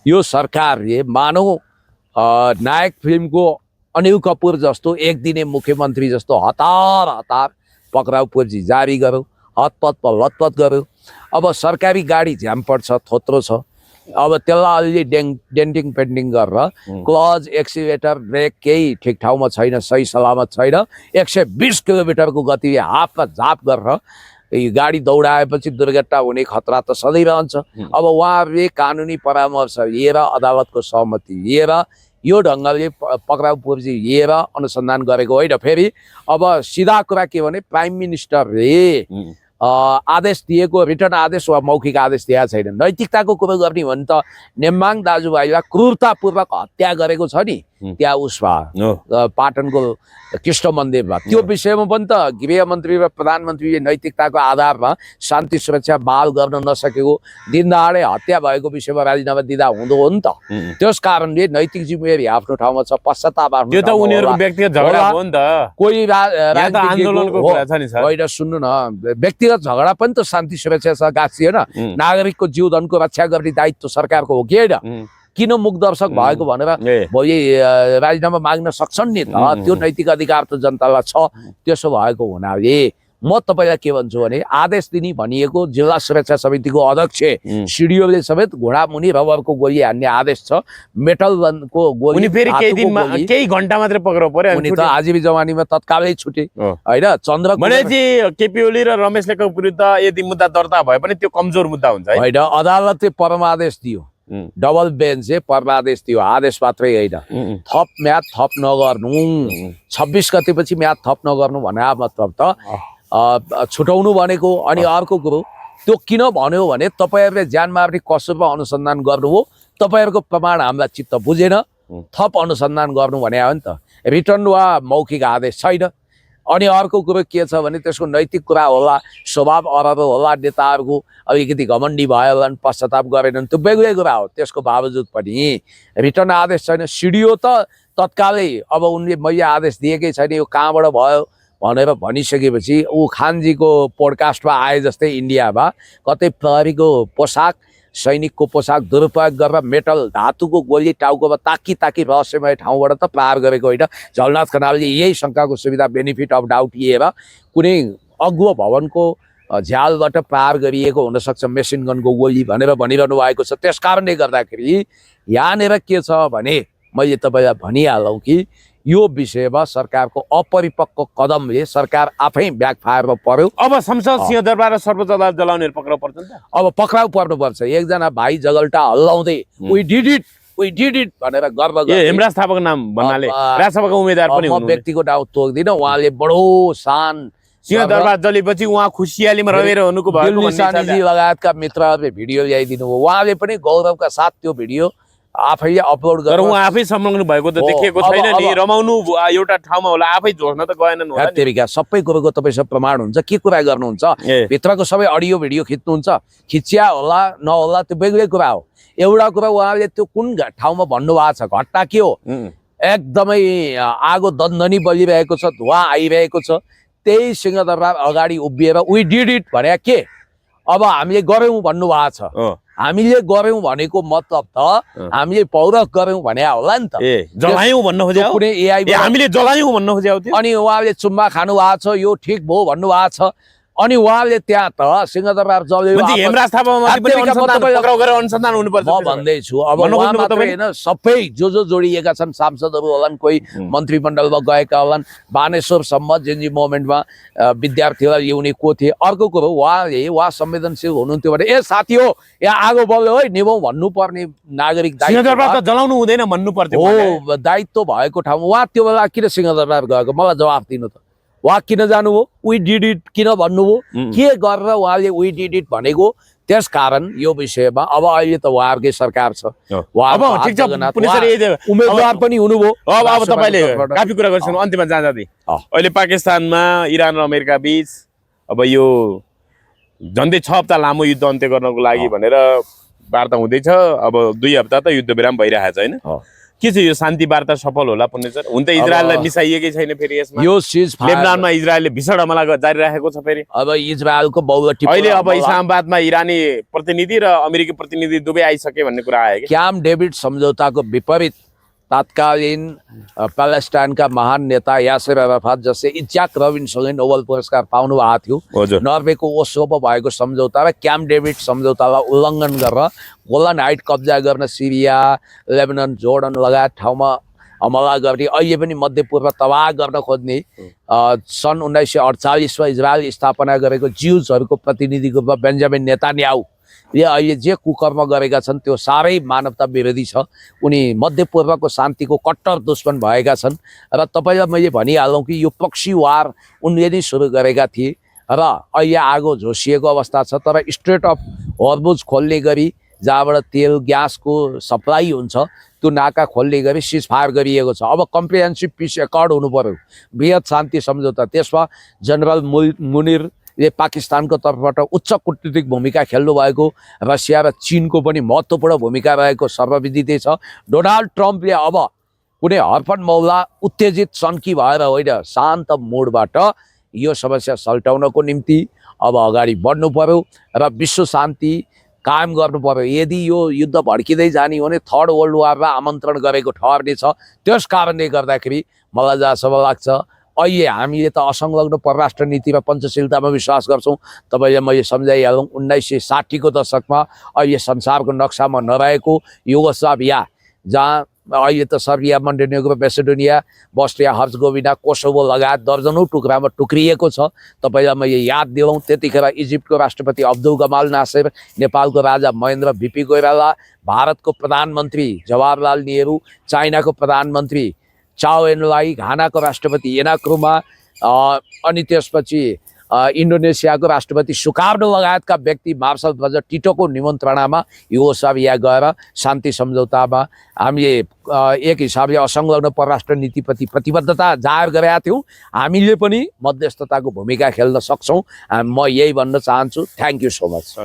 यो सरकारले मानौ नायक फिल्मको अनिल कपुर जस्तो एक दिने मुख्यमन्त्री जस्तो हतार पक्राउ पर्ची जारी गर्यो, हतपत लतपत गर्यो। अब सरकारी गाडी झ्याम पर्छ, थोत्रो छ, अब त्यसलाई अलि डेन्टिङ पेन्टिङ गरेर क्लच एक्सिलेटर ब्रेक केही ठिक ठाउँमा छैन, सही सलामत छैन, 120 किलोमिटरको गतिले हाफमा झाप गरेर गाडी दौडाएपछि दुर्घटना हुने खतरा त सधैँ रहन्छ। अब उहाँहरूले कानुनी परामर्श लिएर, अदालतको सहमति लिएर यो ढङ्गले पक्राउ पर्ची लिएर अनुसन्धान गरेको होइन। फेरि अब सिधा कुरा के भने प्राइम मिनिस्टरले आदेश दिएको रिटर्न आदेश वा मौखिक आदेश दिएको छैन। नैतिकताको कुरो गर्ने हो भने त नेम्बाङ दाजुभाइलाई क्रूरतापूर्वक हत्या गरेको छ नि, त्यहाँ उस पाटनको कृष्ण मन्दिरमा, त्यो विषयमा पनि त गृहमन्त्री र प्रधानमन्त्रीले नैतिकताको आधारमा शान्ति सुरक्षा बहाल गर्न नसकेको, दिनदहाडे हत्या भएको विषयमा राजीनामा दिँदा हुँदो हो नि त। त्यस कारणले नैतिक जिम्मेवारी आफ्नो ठाउँमा छ, पश्चाताप आफ्नो त्यो त उनीहरुको व्यक्तिगत झगडा हो नि त। कोही आन्दोलनको कुरा छ नि सर। होइन सुन्नु न, व्यक्तिगत झगडा पनि त शान्ति सुरक्षासँग गाँसिएन। नागरिकको जीवधनको रक्षा गर्ने दायित्व सरकारको हो कि होइन? किन मुखदर्शक भएको भनेर भोलि राजीनामा माग्न सक्छन् नि त, त्यो नैतिक अधिकार त जनतालाई छ। त्यसो भएको हुनाले म तपाईँलाई के भन्छु भने आदेश दिने भनिएको जिल्ला सुरक्षा समितिको अध्यक्ष सिडिओले समेत घुँडामुनि रबरको गोली हान्ने आदेश छ। मेटलको गोली केही घण्टा मात्रै पक्राउ पर्यो। उनी त आजीवी जवानीमा तत्कालै छुटे होइन। चन्द्र केपी ओली र रमेश लेखको विरुद्ध यदि मुद्दा दर्ता भए पनि त्यो कमजोर मुद्दा हुन्छ होइन। अदालतले परमादेश दियो, डबल बेन्चले परमादेश दियो, आदेश मात्रै होइन। थप म्याद थप नगर्नु, 26 गतेपछि म्याद थप नगर्नु भने मतलब त छुटाउनु भनेको। अनि अर्को कुरो त्यो किन भन्यो भने तपाईँहरूले ज्यान मार्ने कसुरमा अनुसन्धान गर्नु हो, तपाईँहरूको प्रमाण हामीलाई चित्त बुझेन, थप अनुसन्धान गर्नु भने हो नि त। रिटर्न वा मौखिक आदेश छैन। अनि अर्को कुरो के छ भने त्यसको नैतिक कुरा होला, स्वभाव अरब होला, नेताहरूको अलिकति घमण्डी भयो भने पश्चाताप गरेनन्, त्यो बेग्लै कुरा हो। त्यसको बावजुद पनि रिटर्न आदेश छैन। सिडिओ त तत्कालै अब उनले मैले आदेश दिएकै छैन, यो कहाँबाट भयो भनेर भनिसकेपछि ऊ खानजीको पोडकास्टमा आए जस्तै इन्डियामा कतै प्रहरीको पोसाक, सैनिकको पोसाक दुरुपयोग गरेर मेटल धातुको गोली टाउकोमा ताकी ताकी रहस्यमय ठाउँबाट त प्रहार गरेको होइन। झलनाथ खनालले यही शङ्काको सुविधा बेनिफिट अफ डाउट लिएर कुनै अगुवा भवनको झ्यालबाट प्रहार गरिएको हुनसक्छ मेसिन गनको गोली भनेर भनिरहनु भएको छ। त्यस कारणले गर्दाखेरि यहाँनिर के छ भने मैले तपाईँलाई भनिहालौँ कि यो विषयमा सरकारको अपरिपक्व कदमले सरकार आफै ब्याकफायरमा पर्यो। अब संसद सिंहदरबार र सर्वोच्च अदालत जलाउनेहरू पक्राउ पर्छ नि त। अब पक्राउ पर्नुपर्छ। एकजना भाइ जगल्टा हल्लाउँदै वी डिड इट भनेर गर्व गर्दै हेमराज थापाको नाम भन्नाले राजसभाको उम्मेदवार पनि म व्यक्तिको नाउँ तोक्दिनँ। उहाँले बडो सान सिंहदरबार जलेपछि उहाँ खुसियालीमा रहेर हुनुको भएको लगायतका मित्रहरूले भिडियो ल्याइदिनु हो। उहाँले पनि गौरवका साथ त्यो भिडियो आफैले अपलोड गरेर उहाँ आफै सम्झनु भएको त देखिएको छैन नि। रमाउनु एउटा ठाउँमा होला, आफै झोक्न त गएनन् होला नि। तेरिका सबै कुरोको तपाईँसँग प्रमाण हुन्छ। के कुरा गर्नुहुन्छ, भित्रको सबै अडियो भिडियो खिच्नुहुन्छ, खिचिया होला नहोला त्यो बेग्लै कुरा हो। एउटा कुरा उहाँले त्यो कुन ठाउँमा भन्नुभएको छ, घटना के हो, एकदमै आगो दन्दनी बलिरहेको छ, धुवा आइरहेको छ, त्यही सिंहदरबार अगाडि उभिएर वी डिड इट भने के अब हामीले गर्यौँ भन्नुभएको छ। हामीले गर्यौँ भनेको मतलब त हामीले पौरख गर्यौँ भने होला नि त। जलायौँ भन्न खोज्यो कुनै एआई हामीले जलायौँ भन्न खोज्यो थियो। अनि उहाँले चुम्मा खानु भएको छ, यो ठिक भयो भन्नुभएको छ। अनि उहाँले त्यहाँ त सिंहदरबार जल्यो। हेमराज थापामा पक्राउ गरेर अनुसन्धान हुनुपर्छ म भन्दैछु। अब उहाँ मात्रै होइन, सबै जो जोडिएका छन् सांसदहरू होलान्, कोही मन्त्रीमण्डलमा गएका होलान्, बानेश्वरसम्म जेन्जी मोमेन्टमा विद्यार्थीलाई ल्याउने को थिए। अर्को कुरो उहाँ संवेदनशील हुनुहुन्थ्यो भने ए साथी हो यहाँ आगो बल्यो है निभाउँ भन्नुपर्ने नागरिक दायित्व जलाउनु हुँदैन भन्नु पर्थ्यो हो। दायित्व भएको ठाउँमा उहाँ त्यो बेला किन सिंहदरबार गएको मलाई जवाफ दिनु त। उहाँ किन जानुभयो, वी डिड इट किन भन्नुभयो, के गरेर उहाँले वी डिड इट भनेको। त्यस कारण यो विषयमा अब अहिले त उहाँहरूकै सरकार छ, उम्मेदवार पनि हुनुभयो। अब तपाईँले काफी कुरा गर्छन्। अन्तिममा जाँदै अहिले पाकिस्तानमा इरान र अमेरिका बीच अब यो झन्डै 6 हप्ता लामो युद्ध अन्त्य गर्नको लागि भनेर वार्ता हुँदैछ। अब 2 हप्ता त युद्ध विराम भइरहेको छ होइन? के छ यो शान्ति वार्ता सफल होला पुण्य सर? हुन त इजरायललाई मिसाइएकै छैन फेरि यसमा। यो सिज लेबनानमा इजरायलले भीषण हमला जारी राखेको छ फेरि। अब इजरायलको बहुलटी अहिले अब इस्लामाबादमा इरानी प्रतिनिधि र अमेरिकी प्रतिनिधि दुवै आइसके भन्ने कुरा आयो कि क्याम्प डेभिड सम्झौताको विपरीत तत्कालीन प्यालेस्टाइनका महान नेता यासिर अराफात जसले इज्जाक रबिनसँगै नोबेल पुरस्कार पाउनु भएको थियो, नर्वेको ओस्लोमा भएको सम्झौता र क्याम्प डेभिड सम्झौतालाई उल्लङ्घन गरेर गोलन हाइट कब्जा गर्न सिरिया, लेबनन, जोर्डन लगायत ठाउँमा हमला गर्ने, अहिले पनि मध्यपूर्व तबाह गर्न खोज्ने सन् 1948मा इजरायल स्थापना गरेको ज्युजहरूको प्रतिनिधिको रूपमा बेन्जामिन नेतान्याहु अहिले जे कुकर्म गरेका छन् त्यो साह्रै मानवता विरोधी छ। उनी मध्यपूर्वको शान्तिको कट्टर दुश्मन भएका छन् र तपाईँलाई मैले भनिहालौँ कि यो प्रक्सी वार उनले नै सुरु गरेका थिए। र अहिले आगो झोसिएको अवस्था छ। तर स्ट्रेट अफ हर्मुज खोल्ने गरी जहाँबाट तेल ग्यासको सप्लाई हुन्छ त्यो नाका खोल्ने गरी सिज फायर गरिएको छ। अब कम्प्रिहेन्सिभ पिस एकर्ड हुनु पर्यो, बृहत शान्ति सम्झौता। त्यसमा जनरल मुनिरले पाकिस्तानको तर्फबाट उच्च कूटनीतिक भूमिका खेल्नु भएको, रसिया र चीनको पनि महत्त्वपूर्ण भूमिका रहेको सर्वविदितै छ। डोनाल्ड ट्रम्पले अब कुनै हर्फन मौला उत्तेजित सन्की भएर होइन, शान्त मोडबाट यो समस्या सल्टाउनको निम्ति अब अगाडि बढ्नु पर्यो र विश्व शान्ति कायम गर्नु पर्यो। यदि यो युद्ध भड्किँदै जाने हो भने थर्ड वर्ल्ड वारमा आमन्त्रण गरेको ठहर्ने छ। त्यस कारणले गर्दाखेरि मलाई जहाँसम्म लाग्छ अहिले हामीले त असंलग्न परराष्ट्र नीति र पञ्चशीलतामा विश्वास गर्छौँ। तपाईँले मैले सम्झाइहालौँ 1960को दशकमा अहिले संसारको नक्सामा नरहेको युगोस्लाभिया, जहाँ अहिले त सर्बिया, मन्टेनेग्रो, मेसेडोनिया, बस्निया हर्जगोभिना, कोसोभो लगायत दर्जनौँ टुक्रामा टुक्रिएको छ। तपाईँलाई मैले याद दिलाउँ, त्यतिखेर इजिप्टको राष्ट्रपति अब्दुल गमाल नासेर, नेपालको राजा महेन्द्र भिपी कोइराला, भारतको प्रधानमन्त्री जवाहरलाल नेहरू, चाइनाको प्रधानमन्त्री चाओ एनलाई, घानाको राष्ट्रपति एनाक्रुमा, अनि त्यसपछि इन्डोनेसियाको राष्ट्रपति सुकार्नो लगायतका व्यक्ति मार्शल ध्वज टिटोको निमन्त्रणामा युगोस्लाभिया गएर शान्ति सम्झौतामा हामीले एक हिसाबले असंलग्न परराष्ट्र नीतिप्रति प्रतिबद्धता जाहेर गरेका थियौँ। हामीले पनि मध्यस्थताको भूमिका खेल्न सक्छौँ। म यही भन्न चाहन्छु। Thank you so much.